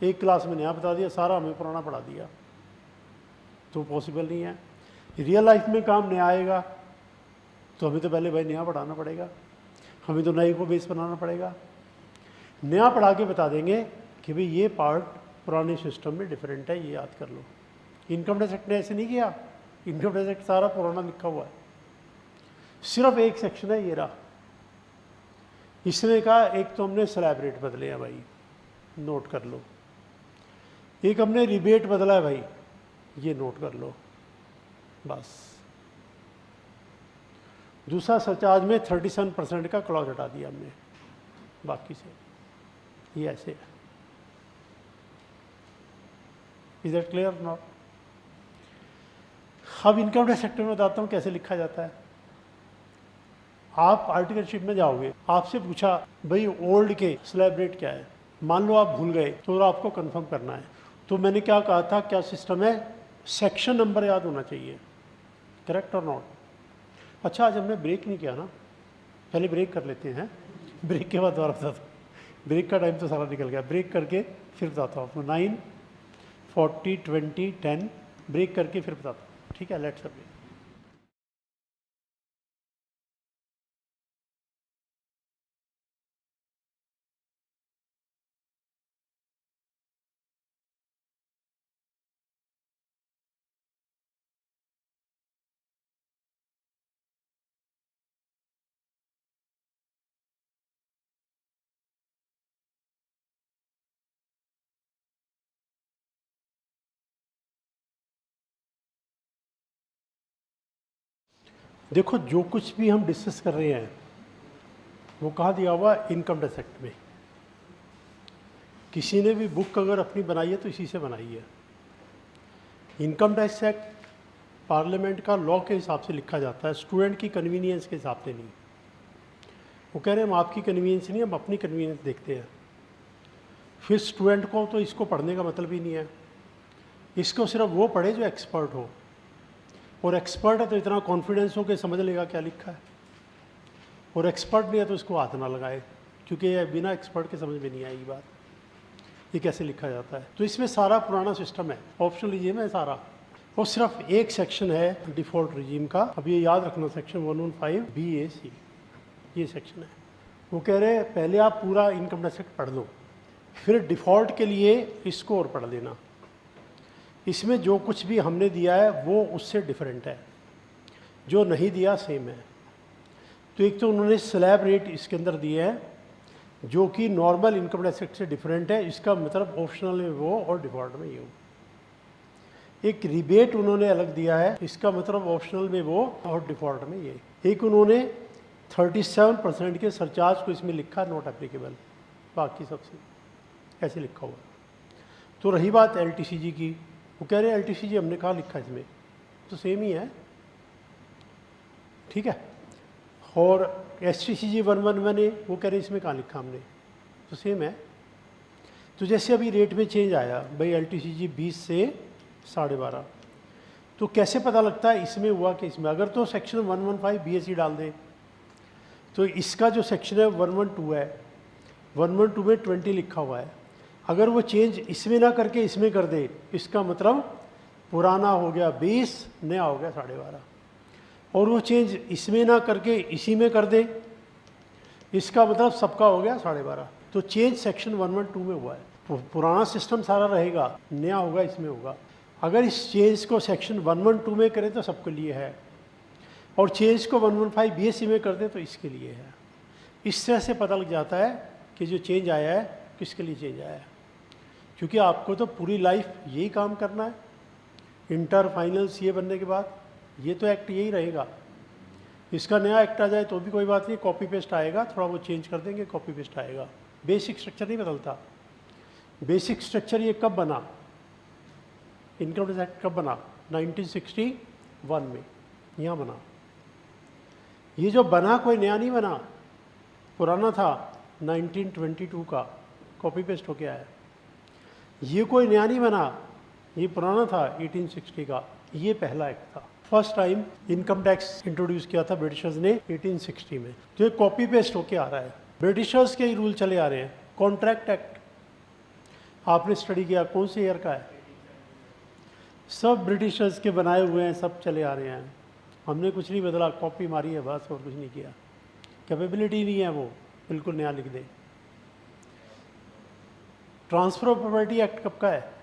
एक क्लास में नया बता दिया, सारा हमें पुराना पढ़ा दिया, तो पॉसिबल नहीं है। रियल लाइफ में काम नया आएगा तो हमें तो पहले भाई नया पढ़ाना पड़ेगा, हमें तो नए को बेस बनाना पड़ेगा। नया पढ़ा के बता देंगे कि भाई ये पार्ट पुराने सिस्टम में डिफरेंट है, ये याद कर लो। इनकम टैक्स एक्ट ने ऐसे नहीं किया, इनकम टैक्स एक्ट सारा पुराना लिखा हुआ है, सिर्फ एक सेक्शन है ये रहा, इसने कहा एक तो हमने स्लैब रेट बदले हैं भाई, नोट कर लो, एक हमने रिबेट बदला है भाई, ये नोट कर लो बस। दूसरा सरचार्ज में 37% का क्लॉज हटा दिया हमने, बाकी से ये ऐसे है। Is that clear not? अब इनकम टैक्स सेक्टर में बताता हूँ कैसे लिखा जाता है। आप आर्टिकलशिप में जाओगे, आपसे पूछा भाई ओल्ड के स्लैब रेट क्या है, मान लो आप भूल गए तो आपको कंफर्म करना है, तो मैंने क्या कहा था, क्या सिस्टम है, सेक्शन नंबर याद होना चाहिए, करेक्ट और नॉट? अच्छा आज हमने ब्रेक नहीं किया ना, पहले ब्रेक कर लेते हैं, ब्रेक के बाद दोबारा बताता हूँ, ब्रेक का टाइम तो सारा निकल गया, ब्रेक करके फिर बताता हूँ आपको। 9, 40, 20, 10 ब्रेक करके फिर बताता हूँ, ठीक है? लेट्स अभी देखो, जो कुछ भी हम डिस्कस कर रहे हैं वो कहाँ दिया हुआ है, इनकम टैक्स एक्ट में। किसी ने भी बुक अगर अपनी बनाई है तो इसी से बनाई है। इनकम टैक्स एक्ट पार्लियामेंट का लॉ के हिसाब से लिखा जाता है, स्टूडेंट की कन्वीनियंस के हिसाब से नहीं। वो कह रहे हैं हम आपकी कन्वीनियंस नहीं, हम अपनी कन्वीनियंस देखते हैं। फिर स्टूडेंट को तो इसको पढ़ने का मतलब ही नहीं है, इसको सिर्फ वो पढ़े जो एक्सपर्ट हो, और एक्सपर्ट है तो इतना कॉन्फिडेंस हो के समझ लेगा क्या लिखा है, और एक्सपर्ट नहीं है तो इसको हाथ ना लगाए, क्योंकि ये बिना एक्सपर्ट के समझ में नहीं आएगी बात, ये कैसे लिखा जाता है। तो इसमें सारा पुराना सिस्टम है, ऑप्शनल रिजीम है सारा, और सिर्फ एक सेक्शन है डिफ़ॉल्ट रिजीम का। अब ये याद रखना, सेक्शन 115 BAC ये सेक्शन है। वो कह रहे हैं पहले आप पूरा इनकम टैक्स एक्ट पढ़ लो, फिर डिफ़ॉल्ट के लिए इसको और पढ़ लेना। इसमें जो कुछ भी हमने दिया है वो उससे डिफरेंट है, जो नहीं दिया सेम है। तो एक तो उन्होंने स्लैब रेट इसके अंदर दिए है जो कि नॉर्मल इनकम टैक्स एक्ट से डिफरेंट है, इसका मतलब ऑप्शनल में वो और डिफ़ॉल्ट में ये हो। एक रिबेट उन्होंने अलग दिया है, इसका मतलब ऑप्शनल में वो और डिफ़ॉल्ट में ये। एक उन्होंने 37% के सरचार्ज को इसमें लिखा नॉट एप्लीकेबल, बाकी सबसे ऐसे लिखा हुआ। तो रही बात LTCG की, वो कह रहे हैं LTCG हमने कहाँ लिखा इसमें, तो सेम ही है, ठीक है। और STCG 111A वो कह रहे हैं इसमें कहाँ लिखा हमने, तो सेम है। तो जैसे अभी रेट में चेंज आया भाई, LTCG 20 से 12.5, तो कैसे पता लगता है इसमें हुआ कि इसमें? अगर तो सेक्शन 115 BAC डाल दे तो इसका जो सेक्शन है 112 है, 112 में 20 लिखा हुआ है, अगर वो चेंज इसमें ना करके इसमें कर दे, इसका मतलब पुराना हो गया 20, नया हो गया 12.5। और वो चेंज इसमें ना करके इसी में कर दे, इसका मतलब सबका हो गया 12.5। तो चेंज सेक्शन 112 में हुआ है। पुराना सिस्टम सारा रहेगा, नया होगा इसमें होगा। अगर इस चेंज को सेक्शन 112 में करें तो सबके लिए है, और चेंज को 115 BAC में कर दे तो इसके लिए है। इस तरह से पता लग जाता है कि जो चेंज आया है किसके लिए चेंज आया है, क्योंकि आपको तो पूरी लाइफ यही काम करना है। इंटर फाइनल CA बनने के बाद ये तो एक्ट यही रहेगा। इसका नया एक्ट आ जाए तो भी कोई बात नहीं, कॉपी पेस्ट आएगा, थोड़ा वो चेंज कर देंगे, कॉपी पेस्ट आएगा, बेसिक स्ट्रक्चर नहीं बदलता। बेसिक स्ट्रक्चर ये कब बना, इनकम टैक्स एक्ट कब बना? 1961 में यहाँ बना। ये जो बना कोई नया नहीं बना, पुराना था 1922 का, कॉपी पेस्ट होके आया। ये कोई नया नहीं बना, ये पुराना था 1860 का, ये पहला एक्ट था। First time income tax introduce किया था ब्रिटिशर्स ने 1860 में। तो ये कॉपी पेस्ट होके आ रहा है, ब्रिटिशर्स के ही रूल चले आ रहे हैं। कॉन्ट्रैक्ट एक्ट आपने स्टडी किया, कौन से ईयर का है? सब ब्रिटिशर्स के बनाए हुए हैं, सब चले आ रहे हैं। हमने कुछ नहीं बदला, कॉपी मारी है बस, और कुछ नहीं किया। कैपेबिलिटी नहीं है, वो बिल्कुल नया लिख दे। ट्रांसफर ऑफ प्रॉपर्टी एक्ट कब का है?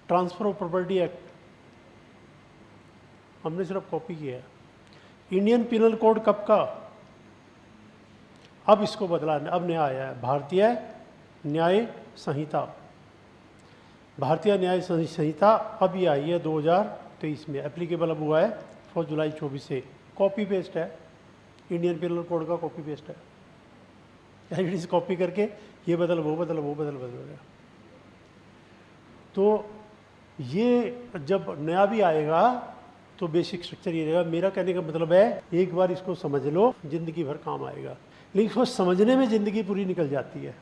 ट्रांसफर ऑफ प्रॉपर्टी एक्ट हमने सिर्फ कॉपी किया है। इंडियन पिनल कोड कब का? अब इसको बदला, अब नया आया है, भारतीय न्याय संहिता। भारतीय न्याय संहिता अब ये आई है 2023 में, एप्लीकेबल अब हुआ है 4 जुलाई 24 से। कॉपी पेस्ट है, इंडियन पिनल कोड का कॉपी पेस्ट है। एडिट कॉपी करके ये बदल वो बदल वो बदल बदल। तो ये जब नया भी आएगा तो बेसिक स्ट्रक्चर ये रहेगा। मेरा कहने का मतलब है, एक बार इसको समझ लो, जिंदगी भर काम आएगा। लेकिन इसको समझने में ज़िंदगी पूरी निकल जाती है।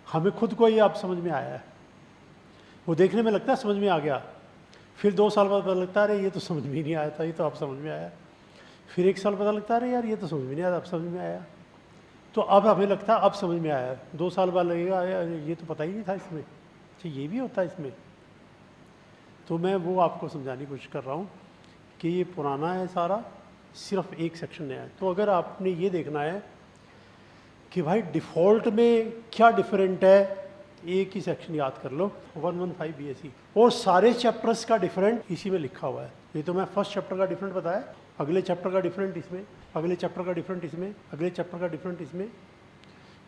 हमें खुद को ये अब समझ में आया है, वो देखने में लगता है समझ में आ गया, फिर 2 साल बाद पता लगता है अरे ये तो समझ में ही नहीं आया था, ये तो अब समझ में आया। फिर 1 साल पता लगता है अरे यार ये तो समझ में नहीं आया, अब समझ में आया। तो अब हमें लगता है अब समझ में आया। 2 साल बाद लगेगा ये तो पता ही नहीं था इसमें, अच्छा ये भी होता है इसमें। तो मैं वो आपको समझाने की कोशिश कर रहा हूँ कि ये पुराना है सारा, सिर्फ एक सेक्शन नया है। तो अगर आपने ये देखना है कि भाई डिफ़ॉल्ट में क्या डिफरेंट है, एक ही सेक्शन याद कर लो, 115 BSc, और सारे चैप्टर्स का डिफरेंट इसी में लिखा हुआ है। ये तो मैं फर्स्ट चैप्टर का डिफरेंट बताया, अगले चैप्टर का डिफरेंट इसमें, अगले चैप्टर का डिफरेंट इसमें, अगले चैप्टर का डिफरेंट इसमें।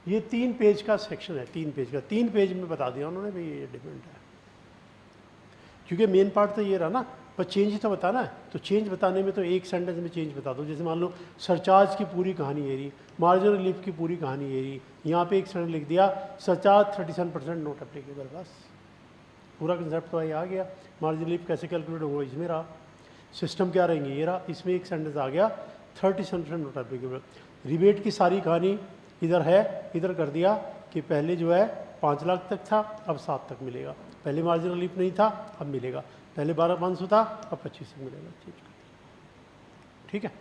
ये 3 पेज का सेक्शन है, 3 पेज का, 3 पेज में बता दिया उन्होंने भाई ये डिफरेंट है। क्योंकि मेन पार्ट तो ये रहा ना, पर चेंज तो बताना है। तो चेंज बताने में तो एक सेंटेंस में चेंज बता दो। जैसे मान लो सरचार्ज की पूरी कहानी ये रही, मार्जिनल रिलीफ की पूरी कहानी ये रही, यहाँ पे एक सेंटेंस लिख दिया सरचार्ज 37% नॉट एप्लीकेबल, बस पूरा कंसेप्ट तो आ गया। मार्जिनल रिलीफ कैसे कैलकुलेट होगा इसमें रहा, सिस्टम क्या रहेंगे ये रहा, इसमें एक सेंटेंस आ गया 37% नॉट एप्लीकेबल। रिबेट की सारी कहानी इधर है, इधर कर दिया कि पहले जो है 5 लाख तक था, अब 7 तक मिलेगा। पहले मार्जिनल रिलीफ नहीं था, अब मिलेगा। पहले 12,500 था, अब 25 तक मिलेगा। ठीक है।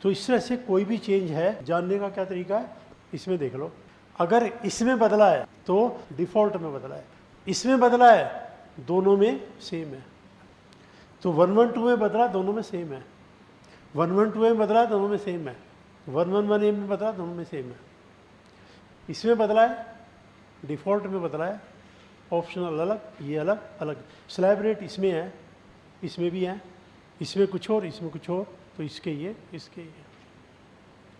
तो इस तरह से कोई भी चेंज है, जानने का क्या तरीका है, इसमें देख लो। अगर इसमें बदला है तो डिफ़ॉल्ट में बदला है, इसमें बदला है दोनों में सेम है। तो 112 में बदला, दोनों में सेम है। 112 में बदला, दोनों में सेम है। 111A में बदला, दोनों में सेम है। इसमें बदला है, डिफ़ॉल्ट में बदला है, ऑप्शनल अलग, ये अलग अलग। स्लैब रेट इसमें है, इसमें भी है, इसमें कुछ और, इसमें कुछ और, तो इसके ये, इसके ये।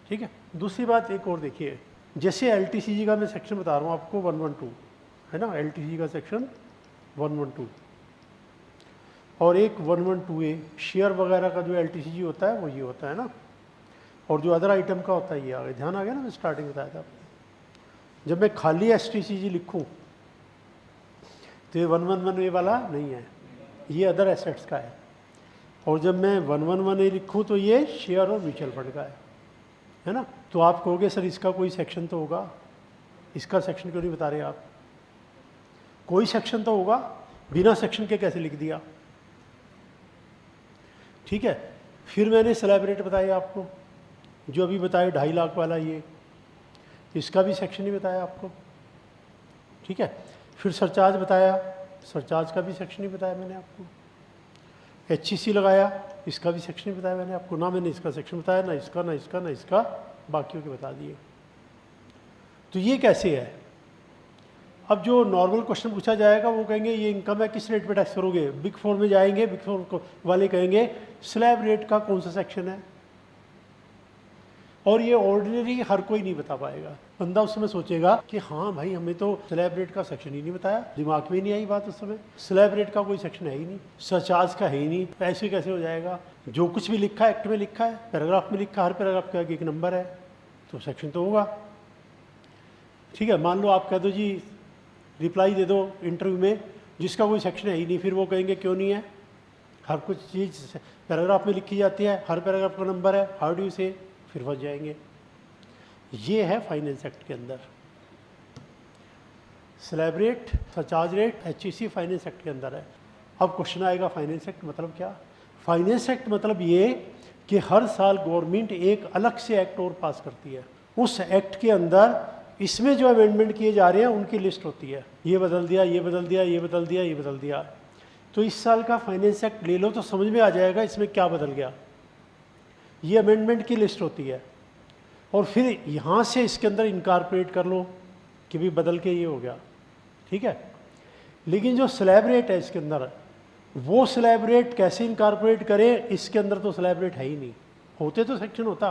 ठीक है। दूसरी बात एक और देखिए, जैसे LTCG का मैं सेक्शन बता रहा हूँ आपको 112 है ना, LTCG का सेक्शन 112, और एक 112A शेयर वगैरह का जो LTCG होता है वो ये होता है ना, और जो अदर आइटम का होता है ये आ गया। ध्यान आ गया ना, मैं स्टार्टिंग बताया था आपको। जब मैं खाली STCG लिखूँ तो ये 111A वाला नहीं है, ये अदर एसेट्स का है। और जब मैं 111A लिखूँ तो ये शेयर और म्यूचुअल फंड का है ना। तो आप कहोगे सर इसका कोई सेक्शन तो होगा, इसका सेक्शन क्यों नहीं बता रहे आप? कोई सेक्शन तो होगा, बिना सेक्शन के कैसे लिख दिया? ठीक है। फिर मैंने स्लैब रेट बताया आपको, जो अभी बताया 2.5 लाख वाला, ये इसका भी सेक्शन ही बताया आपको। ठीक है। फिर सरचार्ज बताया, सरचार्ज का भी सेक्शन ही बताया मैंने आपको। HCC लगाया, इसका भी सेक्शन ही बताया मैंने आपको। ना मैंने इसका सेक्शन बताया, ना इसका, ना इसका, ना इसका, बाकियों के बता दिए। तो ये कैसे है? अब जो नॉर्मल क्वेश्चन पूछा जाएगा वो कहेंगे ये इनकम है, किस रेट पे टैक्स करोगे? बिग 4 में जाएंगे, बिग 4 वाले कहेंगे स्लैब रेट का कौन सा सेक्शन है, और ये ऑर्डिनरी हर कोई नहीं बता पाएगा। बंदा उस समय सोचेगा कि हाँ भाई हमें तो स्लैब रेट का सेक्शन ही नहीं बताया, दिमाग में नहीं आई बात उस समय। स्लैब रेट का कोई सेक्शन है ही नहीं, सरचार्ज का है ही नहीं, ऐसे कैसे हो जाएगा? जो कुछ भी लिखा है एक्ट में लिखा है, पैराग्राफ में लिखा है, हर पैराग्राफ का एक नंबर है, तो सेक्शन तो होगा। ठीक है। मान लो आप कह दो जी, रिप्लाई दे दो इंटरव्यू में जिसका कोई सेक्शन है ही नहीं, फिर वो कहेंगे क्यों नहीं है? हर कुछ चीज़ पैराग्राफ में लिखी जाती है, हर पैराग्राफ का नंबर है, हाउ डू यू से, फिर फंस जाएंगे। ये है फाइनेंस एक्ट के अंदर। Slab rate, surcharge rate HEC finance act के अंदर है। अब क्वेश्चन आएगा फाइनेंस एक्ट मतलब क्या? फाइनेंस एक्ट मतलब ये कि हर साल गवर्नमेंट एक अलग से एक्ट और पास करती है। उस एक्ट के अंदर इसमें जो अमेंडमेंट किए जा रहे हैं उनकी लिस्ट होती है, ये बदल दिया, ये बदल दिया, ये बदल दिया, ये बदल दिया। तो इस साल का फाइनेंस एक्ट ले लो तो समझ में आ जाएगा इसमें क्या बदल गया। ये अमेंडमेंट की लिस्ट होती है और फिर यहाँ से इसके अंदर इनकारपोरेट कर लो कि भी बदल के ये हो गया, ठीक है। लेकिन जो स्लैब रेट है इसके अंदर, वो स्लैब रेट कैसे इनकारपोरेट करें, इसके अंदर तो स्लैब रेट है ही नहीं। होते तो सेक्शन होता,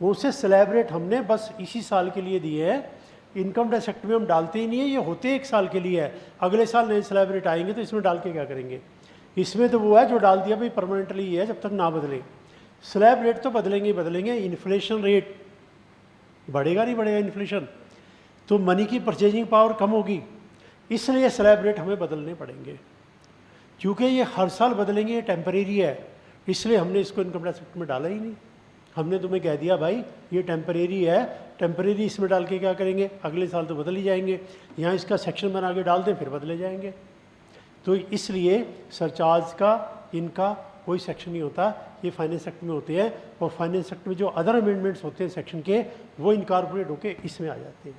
वो से स्लैब रेट हमने बस इसी साल के लिए दिए हैं। इनकम टैक्स एक्ट में हम डालते ही नहीं है, ये होते एक साल के लिए है। अगले साल नए स्लैब रेट आएंगे तो इसमें डाल के क्या करेंगे? इसमें तो वो है जो डाल दिया भाई परमानेंटली ही है जब तक ना बदले। स्लैब रेट तो बदलेंगे ही बदलेंगे, इन्फ्लेशन रेट बढ़ेगा नहीं बढ़ेगा इन्फ्लेशन, तो मनी की परचेजिंग पावर कम होगी, इसलिए स्लैब रेट हमें बदलने पड़ेंगे। क्योंकि ये हर साल बदलेंगे, ये टेम्परेरी है, इसलिए हमने इसको इनकम टैक्स एक्ट में डाला ही नहीं। हमने तुम्हें कह दिया भाई ये टेम्परेरी है, टेम्परेरी इसमें डाल के क्या करेंगे, अगले साल तो बदल ही जाएंगे, यहाँ इसका सेक्शन बना के डाल दें फिर बदले जाएंगे। तो इसलिए सरचार्ज का इनका कोई सेक्शन नहीं होता, ये फाइनेंस एक्ट में होते हैं। और फाइनेंस एक्ट में जो अदर अमेंडमेंट्स होते हैं सेक्शन के, वो इनकॉर्पोरेट होके इसमें आ जाते हैं।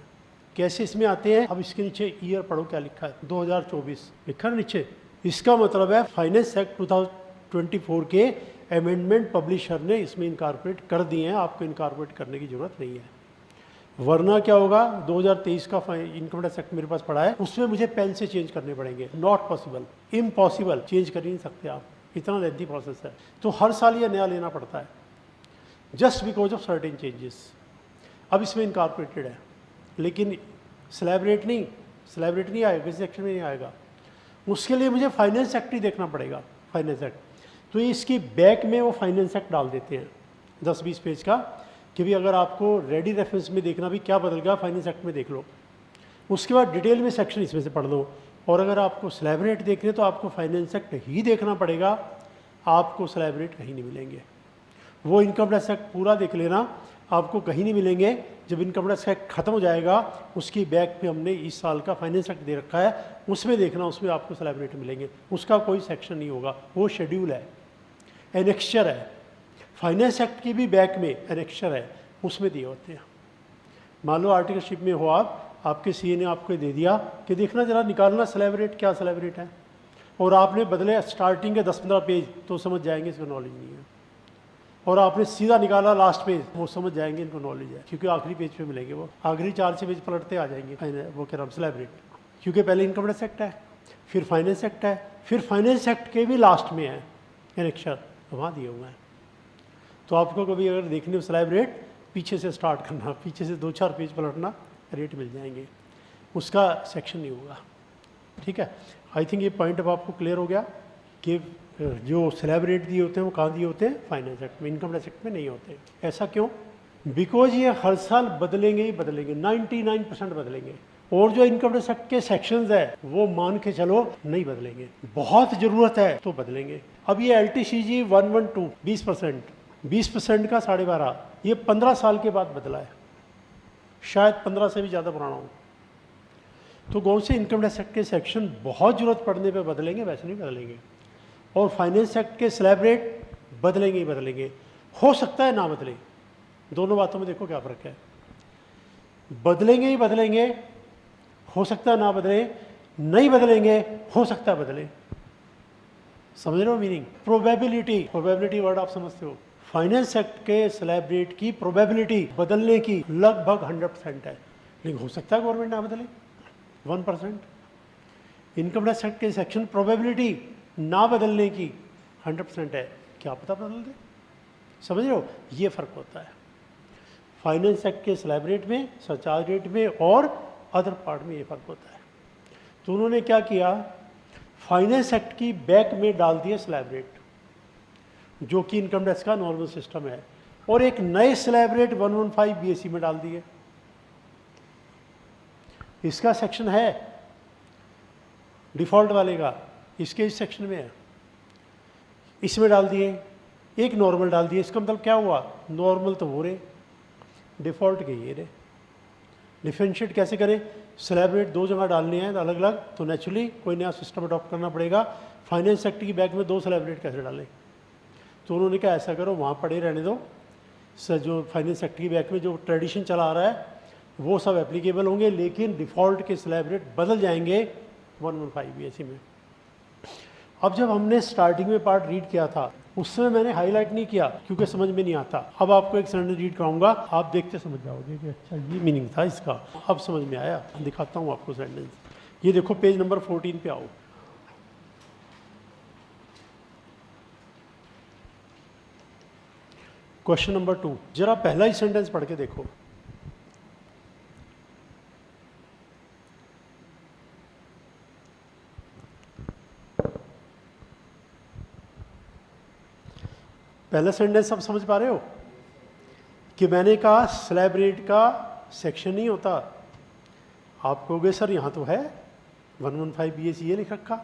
कैसे इसमें आते हैं? अब इसके नीचे ईयर पढ़ो क्या लिखा है, 2024 लिखा है नीचे। इसका मतलब है फाइनेंस एक्ट 2024 के अमेंडमेंट पब्लिशर ने इसमें इनकॉर्पोरेट कर दिए हैं, आपको इनकॉर्पोरेट करने की जरूरत नहीं है। वरना क्या होगा, 2023 का इनकम टैक्स एक्ट मेरे पास पड़ा है, उसमें मुझे पेन से चेंज करने पड़ेंगे। नॉट पॉसिबल, इम्पॉसिबल, चेंज कर ही नहीं सकते आप, इतना लेंथी प्रोसेस है। तो हर साल ये नया लेना पड़ता है just because of certain changes. अब इसमें इनकॉर्पोरेटेड है, लेकिन स्लैब रेट नहीं आएगा, किसी सेक्शन में नहीं आएगा। उसके लिए मुझे फाइनेंस एक्ट ही देखना पड़ेगा, फाइनेंस एक्ट। तो इसकी बैक में वो फाइनेंस एक्ट डाल देते हैं 10-20 पेज का, कि भी अगर आपको रेडी रेफरेंस में देखना भी क्या बदल गया फाइनेंस एक्ट में देख लो, उसके बाद डिटेल में सेक्शन इसमें से पढ़ लो। और अगर आपको स्लैब रेट देखने तो आपको फाइनेंस एक्ट ही देखना पड़ेगा, आपको स्लैब रेट कहीं नहीं मिलेंगे। वो इनकम टैक्स एक्ट पूरा देख लेना, आपको कहीं नहीं मिलेंगे। जब इनकम टैक्स एक्ट खत्म हो जाएगा, उसकी बैक पे हमने इस साल का फाइनेंस एक्ट दे रखा है, उसमें देखना, उसमें आपको स्लैब रेट मिलेंगे। उसका कोई सेक्शन नहीं होगा, वो शेड्यूल है, एनेक्चर है। फाइनेंस एक्ट की भी बैक में एनेक्चर है, उसमें दिए होते हैं। मान लो आर्टिकलशिप में हो आप, आपके सीए ने आपको दे दिया कि देखना जरा निकालना स्लैब रेट, क्या स्लैब रेट है, और आपने बदले स्टार्टिंग के 10-15 पेज, तो समझ जाएंगे इसको नॉलेज नहीं है। और आपने सीधा निकाला लास्ट पेज, वो समझ जाएंगे इनको नॉलेज है, क्योंकि आखिरी पेज पे मिलेंगे, वो आखिरी 4-6 पेज पलटते आ जाएंगे वो कह रहा हूँ स्लैब रेट। क्योंकि पहले इनकम टैक्स एक्ट है, फिर फाइनेंस एक्ट है, फिर फाइनेंस एक्ट के भी लास्ट में है एनेक्चर, वहाँ दिए हुए हैं। तो आपको कभी अगर देखने स्लैब रेट, पीछे से स्टार्ट करना, पीछे से 2-4 पेज पलटना, रेट मिल जाएंगे, उसका सेक्शन नहीं होगा। ठीक है, आई थिंक ये पॉइंट अब आपको क्लियर हो गया कि जो स्लैब रेट दिए होते हैं वो कहाँ दिए होते हैं, फाइनेंस एक्ट में, इनकम टैक्स एक्ट में नहीं होते। ऐसा क्यों? बिकॉज ये हर साल बदलेंगे ही बदलेंगे, 99% बदलेंगे। और जो इनकम टैक्स एक्ट के सेक्शंस है वो मान के चलो नहीं बदलेंगे, बहुत ज़रूरत है तो बदलेंगे। अब ये LTCG 112 20% का 12.5, ये 15 साल के बाद बदला है, शायद 15 से भी ज़्यादा पुराना हो। तो कौन से इनकम टैक्स एक्ट के सेक्शन बहुत ज़रूरत पड़ने पे बदलेंगे, वैसे नहीं बदलेंगे। और फाइनेंस एक्ट के स्लैब रेट बदलेंगे ही बदलेंगे, हो सकता है ना बदले। दोनों बातों में देखो क्या फ़र्क है, बदलेंगे ही बदलेंगे, हो सकता है ना बदले, नहीं बदलेंगे, हो सकता है बदले। समझ रहे हो मीनिंग? प्रोबेबिलिटी वर्ड आप समझते हो। फाइनेंस एक्ट के स्लैब रेट की प्रोबेबिलिटी बदलने की लगभग 100% है, लेकिन हो सकता है गवर्नमेंट ना बदले 1%। इनकम टैक्स एक्ट के सेक्शन प्रोबेबिलिटी ना बदलने की 100% है, क्या पता बदल दे। समझ रहे हो, ये फ़र्क होता है फाइनेंस एक्ट के स्लैब रेट में, सरचार्ज रेट में और अदर पार्ट में, ये फ़र्क होता है। तो उन्होंने क्या किया, फाइनेंस एक्ट की बैक में डाल दिए स्लैब रेट, जो कि इनकम टैक्स का नॉर्मल सिस्टम है, और एक नए स्लैब रेट 115 BAC में डाल दिए। इसका सेक्शन है डिफ़ॉल्ट वाले का, इसके इस सेक्शन में है, इसमें डाल दिए, एक नॉर्मल डाल दिए। इसका मतलब क्या हुआ, नॉर्मल तो वो रहे, डिफ़ॉल्ट के ये रहे। डिफरेंशिएट कैसे करें, स्लैब रेट 2 जगह डालने हैं अलग अलग, तो नेचुरली कोई नया सिस्टम अडॉप्ट करना पड़ेगा। फाइनेंस एक्ट की बैग में 2 स्लैब रेट कैसे डालें? तो उन्होंने कहा ऐसा करो, वहाँ पड़े रहने दो, जो फाइनेंस एक्ट की बैग में जो ट्रेडिशन चला आ रहा है वो सब एप्लीकेबल होंगे, लेकिन डिफ़ॉल्ट के स्लैब रेट बदल जाएंगे 115 BSE में। अब जब हमने स्टार्टिंग में पार्ट रीड किया था उस समय मैंने हाईलाइट नहीं किया क्योंकि समझ में नहीं आता। अब आपको एक सेंटेंस रीड कराऊंगा, आप देखते समझ जाओगे कि अच्छा ये मीनिंग था इसका, अब समझ में आया। दिखाता हूँ आपको सेंटेंस, ये देखो पेज नंबर 14 पे आओ। क्वेश्चन नंबर 2, जरा पहला ही सेंटेंस पढ़ के देखो। पहला सेंटेंस सब समझ पा रहे हो कि मैंने कहा स्लैब रेट का सेक्शन नहीं होता। आप कहोगे सर यहाँ तो है 115 BSE ये लिख रखा,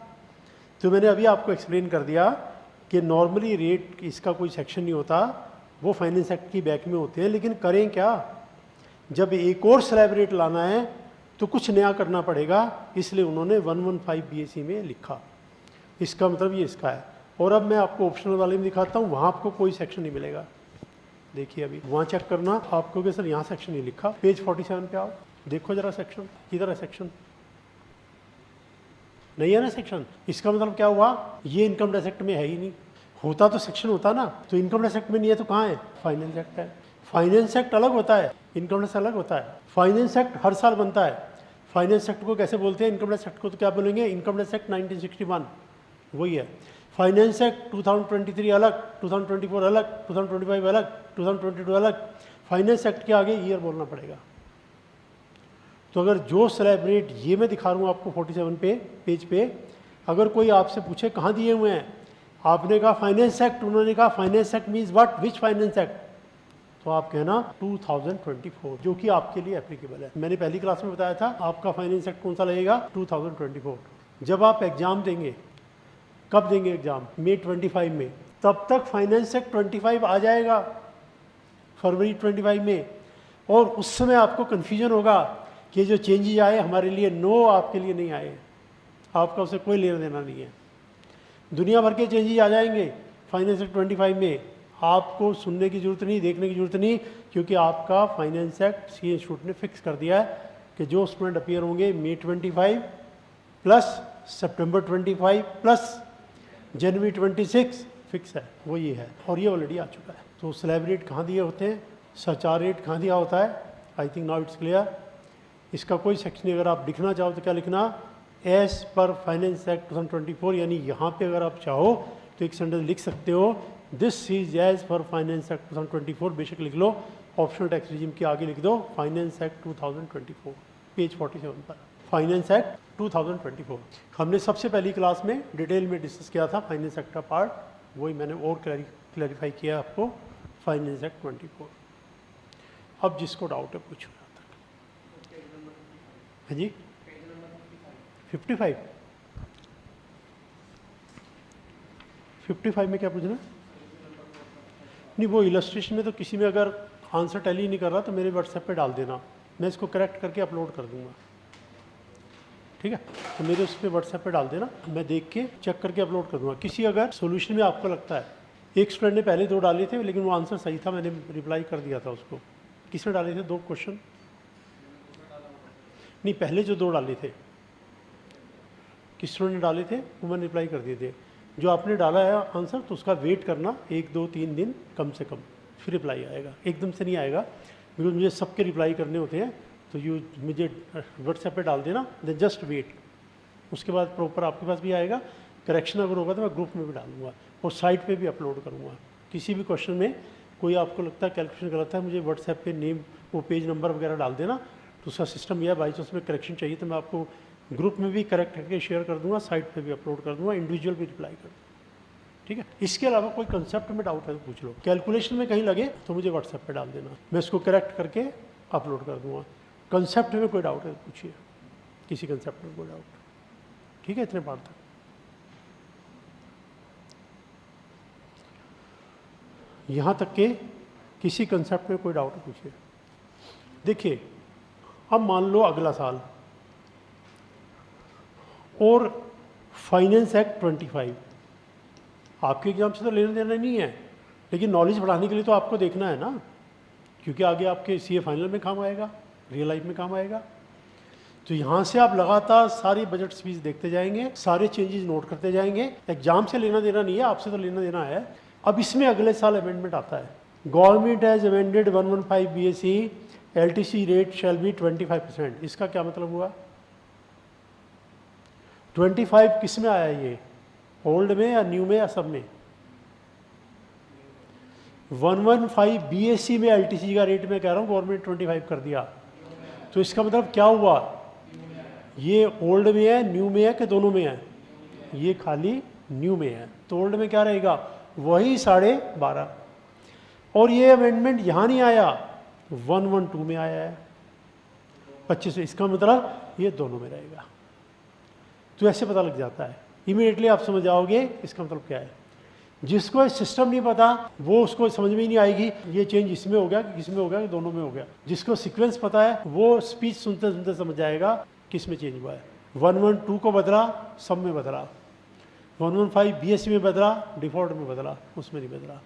तो मैंने अभी आपको एक्सप्लेन कर दिया कि नॉर्मली रेट इसका कोई सेक्शन नहीं होता, वो फाइनेंस एक्ट की बैक में होते हैं। लेकिन करें क्या, जब एक और स्लैब रेट लाना है तो कुछ नया करना पड़ेगा, इसलिए उन्होंने 115 BSE में लिखा। इसका मतलब ये इसका है। और अब मैं आपको ऑप्शनल वाले में दिखाता हूँ, वहाँ आपको कोई सेक्शन नहीं मिलेगा। देखिए अभी वहाँ चेक करना, आप कहोगे सर यहाँ सेक्शन नहीं लिखा। पेज 47 पे आओ, देखो जरा सेक्शन, किधर है सेक्शन? नहीं है ना सेक्शन। इसका मतलब क्या हुआ, ये इनकम टैक्स एक्ट में है ही नहीं। होता तो सेक्शन होता ना, तो इनकम टैक्स एक्ट में नहीं है तो कहाँ है? फाइनेंस एक्ट है। फाइनेंस एक्ट अलग होता है, इनकम टैक्स अलग होता है। फाइनेंस एक्ट हर साल बनता है। फाइनेंस एक्ट को कैसे बोलते हैं? इनकम टैक्स एक्ट को तो क्या बोलेंगे? इनकम टैक्स एक्ट 1961, वही है। फाइनेंस एक्ट 2023 अलग, 2024 अलग, 2025 अलग, 2022 अलग। फाइनेंस एक्ट के आगे ईयर बोलना पड़ेगा। तो अगर जो स्लैब रेट ये मैं दिखा रहा हूँ आपको 47 पे पेज पे, अगर कोई आपसे पूछे कहाँ दिए हुए हैं, आपने कहा फाइनेंस एक्ट, उन्होंने कहा finance act means what, which finance act, तो आप कहना 2024, जो कि आपके लिए एप्लीकेबल है। मैंने पहली क्लास में बताया था आपका फाइनेंस एक्ट कौन सा लगेगा? 2024। जब आप एग्जाम देंगे, कब देंगे एग्जाम? मई 25 में, तब तक फाइनेंस एक्ट 25 आ जाएगा, फरवरी 25 में। और उस समय आपको कन्फ्यूजन होगा कि जो चेंजेज आए हमारे लिए, नो आपके लिए नहीं आए, आपका उससे कोई लेना देना नहीं है। दुनिया भर के चेंजेज आ जाएंगे फाइनेंस एक्ट 25 में, आपको सुनने की जरूरत नहीं, देखने की जरूरत नहीं, क्योंकि आपका फाइनेंस एक्ट सी इंस्टीट्यूट ने फिक्स कर दिया है कि जो स्टूडेंट अपीयर होंगे मई 25 प्लस सितंबर 25 प्लस जनवरी 26 फिक्स है, वो ये है। और ये ऑलरेडी आ चुका है। तो स्लैब रेट कहाँ दिए होते हैं, सचार रेट कहाँ दिया होता है? I think now it's clear. इसका कोई सेक्शन नहीं। अगर आप लिखना चाहो तो क्या लिखना? एज पर फाइनेंस एक्ट 2024, यानी यहाँ पे अगर आप चाहो तो एक सेंटेंस लिख सकते हो, this is as per finance act 2024, बेशक लिख लो। ऑप्शनल टैक्स रिजिम के आगे लिख दो फाइनेंस एक्ट 2024, पेज 47 पर फाइनेंस एक्ट 2024। हमने सबसे पहली क्लास में डिटेल में डिस्कस किया था फाइनेंस एक्ट का पार्ट, वही मैंने और क्लैरिफाई किया आपको, फाइनेंस एक्ट 24। अब जिसको डाउट है पूछो। हाँ जी, 55 में क्या पूछना? नहीं, वो इलस्ट्रेशन में तो किसी में अगर आंसर टैली नहीं कर रहा तो मेरे व्हाट्सएप पे डाल देना, मैं इसको करेक्ट करके अपलोड कर दूंगा। ठीक है, तो मेरे उस पर व्हाट्सएप पे डाल देना, मैं देख के चेक करके अपलोड कर दूंगा। किसी अगर सॉल्यूशन में आपको लगता है, एक स्टूडेंट ने पहले 2 डाले थे लेकिन वो आंसर सही था, मैंने रिप्लाई कर दिया था उसको। किसने डाले थे 2 क्वेश्चन? नहीं, पहले जो 2 डाले थे किस स्टूडेंट ने डाले थे वो मैंने रिप्लाई कर दिए थे। जो आपने डाला है आंसर तो उसका वेट करना 1, 2, 3 दिन कम से कम, फिर रिप्लाई आएगा। एकदम से नहीं आएगा बिकॉज मुझे सबके रिप्लाई करने होते हैं, तो मुझे व्हाट्सएप पे डाल देना, देन जस्ट वेट, उसके बाद प्रॉपर आपके पास भी आएगा। करेक्शन अगर होगा तो मैं ग्रुप में भी डालूंगा और साइट पे भी अपलोड करूँगा। किसी भी क्वेश्चन में कोई आपको लगता है कैलकुलेशन गलत है, मुझे व्हाट्सएप पे नेम, वो पेज नंबर वगैरह डाल देना, तो उसका सिस्टम यह बाई चांस में करेक्शन चाहिए तो मैं आपको ग्रुप में भी करेक्ट करके शेयर कर दूंगा, साइट पे भी अपलोड कर दूंगा, इंडिविजुअल भी रिप्लाई कर दूँगा। ठीक है, इसके अलावा कोई कंसेप्ट में डाउट है तो पूछ लो, कैलकुलेशन में कहीं लगे तो मुझे व्हाट्सएप पे डाल देना, मैं इसको करेक्ट करके अपलोड कर दूंगा। कंसेप्ट में कोई डाउट है तो पूछिए, किसी कंसेप्ट में कोई डाउट। ठीक है, इतने पार्ट तक। यहाँ तक के किसी कंसेप्ट में कोई डाउट है पूछिए। देखिए, अब मान लो अगला साल और फाइनेंस एक्ट 25। आपके एग्जाम से तो लेना देना नहीं है, लेकिन नॉलेज बढ़ाने के लिए तो आपको देखना है ना, क्योंकि आगे आपके सीए फाइनल में काम आएगा, रियल लाइफ में काम आएगा। तो यहाँ से आप लगातार सारी बजट स्पीच देखते जाएंगे, सारे चेंजेस नोट करते जाएंगे। एग्जाम से लेना देना नहीं है, आपसे तो लेना देना है। अब इसमें अगले साल अमेंडमेंट आता है, government has amended 115 BSE LTC rate shall be 25%। इसका क्या मतलब हुआ? 25 किस में आया ये, ओल्ड में या न्यू में या सब में? 115 BSE में LTC का रेट मैं कह रहा हूँ गवर्नमेंट 25 कर दिया। तो इसका मतलब क्या हुआ, ये ओल्ड में है, न्यू में है कि दोनों में है? ये खाली न्यू में है। तो ओल्ड में क्या रहेगा, वही 12.5। और ये अमेंडमेंट यहाँ नहीं आया, 112 में आया है 25। इसका मतलब ये दोनों में रहेगा। तो ऐसे पता लग जाता है, इमीडिएटली आप समझ जाओगे इसका मतलब क्या है। जिसको सिस्टम नहीं पता वो उसको समझ में ही नहीं आएगी ये चेंज इसमें हो गया कि किस में हो गया कि दोनों में हो गया। जिसको सीक्वेंस पता है वो स्पीच सुनते सुनते समझ जाएगा किस में चेंज हुआ है। 112 को बदला, सब में बदला। 115 BSE में बदला, डिफॉल्ट में बदला, उसमें नहीं बदला।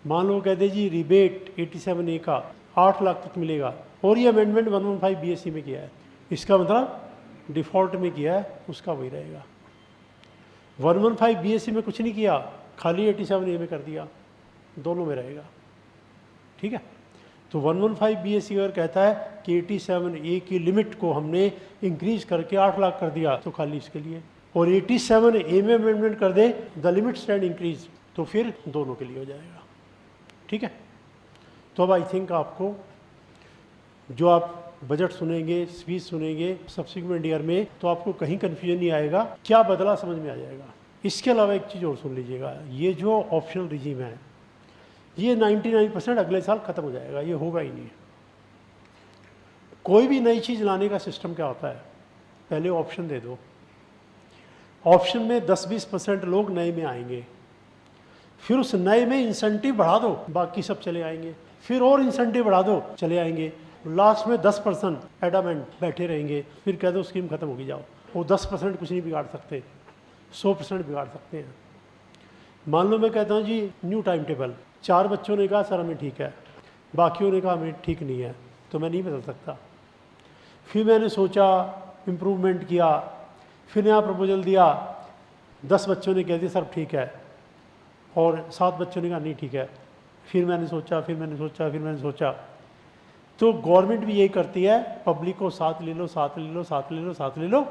मान लो कहते जी रिबेट 87A का 8 लाख तक मिलेगा, और ये अमेंडमेंट 115 BSE में किया है, इसका मतलब डिफॉल्ट में किया है, उसका वही रहेगा। 115 BSE में कुछ नहीं किया, खाली 87A में कर दिया, दोनों में रहेगा। ठीक है, तो 115 BSE अगर कहता है कि 87A की लिमिट को हमने इंक्रीज करके 8 लाख कर दिया, तो खाली इसके लिए। और 87A में अमेंडमेंट कर दे द लिमिट स्टैंड इंक्रीज, तो फिर दोनों के लिए हो जाएगा। ठीक है, तो अब आई थिंक आपको जो आप बजट सुनेंगे, स्पीच सुनेंगे सब्सिक्वेंट ईयर में, तो आपको कहीं कन्फ्यूजन नहीं आएगा, क्या बदला समझ में आ जाएगा। इसके अलावा एक चीज़ और सुन लीजिएगा, ये जो ऑप्शनल रिजीम है ये 99% अगले साल खत्म हो जाएगा, ये होगा ही नहीं। कोई भी नई चीज़ लाने का सिस्टम क्या होता है, पहले ऑप्शन दे दो, ऑप्शन में 10-20% लोग नए में आएंगे, फिर उस नए में इंसेंटिव बढ़ा दो, बाकी सब चले आएंगे, फिर और इंसेंटिव बढ़ा दो, चले आएंगे, लास्ट में 10% एडामेंट बैठे रहेंगे, फिर कह दो स्कीम खत्म होगी जाओ। वो 10% कुछ नहीं बिगाड़ सकते, 100% बिगाड़ सकते हैं। मान लो मैं कहता हूँ जी न्यू टाइम टेबल, 4 बच्चों ने कहा सर हमें ठीक है, बाकियों ने कहा हमें ठीक नहीं है, तो मैं नहीं बदल सकता। फिर मैंने सोचा, इम्प्रूवमेंट किया, फिर नया प्रपोजल दिया, 10 बच्चों ने कह दिया सर ठीक है, और 7 बच्चों ने कहा नहीं ठीक है। फिर मैंने सोचा, फिर मैंने सोचा, फिर मैंने सोचा। तो गवर्नमेंट भी यही करती है, पब्लिक को साथ ले लो, साथ ले लो, साथ ले लो, साथ ले लो,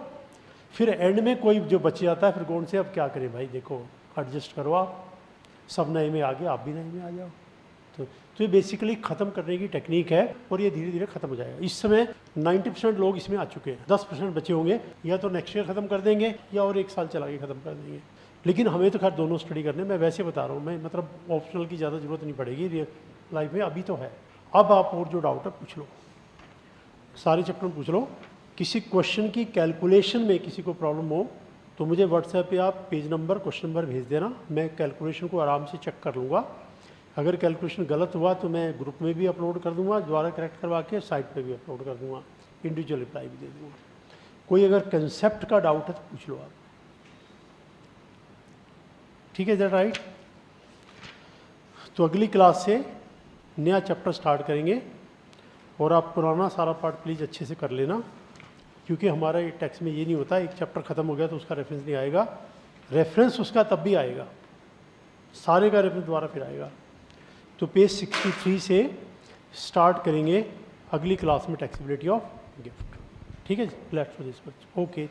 फिर एंड में कोई जो बच जाता है, फिर कौन से अब क्या करें भाई, देखो एडजस्ट करो, आप सब नए में आ गए, आप भी नए में आ जाओ। तो ये बेसिकली ख़त्म करने की टेक्निक है, और ये धीरे धीरे ख़त्म हो जाएगा। इस समय 90% लोग इसमें आ चुके हैं, 10% बचे होंगे, या तो नेक्स्ट ईयर ख़त्म कर देंगे या और 1 साल चला के ख़त्म कर देंगे। लेकिन हमें तो खैर दोनों स्टडी करने, मैं वैसे बता रहा हूँ, मैं मतलब ऑप्शनल की ज़्यादा ज़रूरत नहीं पड़ेगी रियल लाइफ में, अभी तो है। अब आप और जो डाउट है पूछ लो, सारे चैप्टर में पूछ लो। किसी क्वेश्चन की कैलकुलेशन में किसी को प्रॉब्लम हो तो मुझे व्हाट्सएप पे आप पेज नंबर, क्वेश्चन नंबर भेज देना, मैं कैलकुलेशन को आराम से चेक कर लूँगा। अगर कैलकुलेशन गलत हुआ तो मैं ग्रुप में भी अपलोड कर दूँगा, दोबारा करेक्ट करवा के साइट पे भी अपलोड कर दूँगा, इंडिविजुअल रिप्लाई भी दे दूँगा। कोई अगर कंसेप्ट का डाउट है तो पूछ लो आप। ठीक है, दैट राइट। तो अगली क्लास से नया चैप्टर स्टार्ट करेंगे, और आप पुराना सारा पार्ट प्लीज़ अच्छे से कर लेना, क्योंकि हमारा टेक्स्ट में ये नहीं होता एक चैप्टर ख़त्म हो गया तो उसका रेफरेंस नहीं आएगा, रेफरेंस उसका तब भी आएगा, सारे का रेफरेंस दोबारा फिर आएगा। तो पेज 63 से स्टार्ट करेंगे अगली क्लास में टैक्सेबिलिटी ऑफ गिफ्ट। ठीक है जी, let's for this much, okay.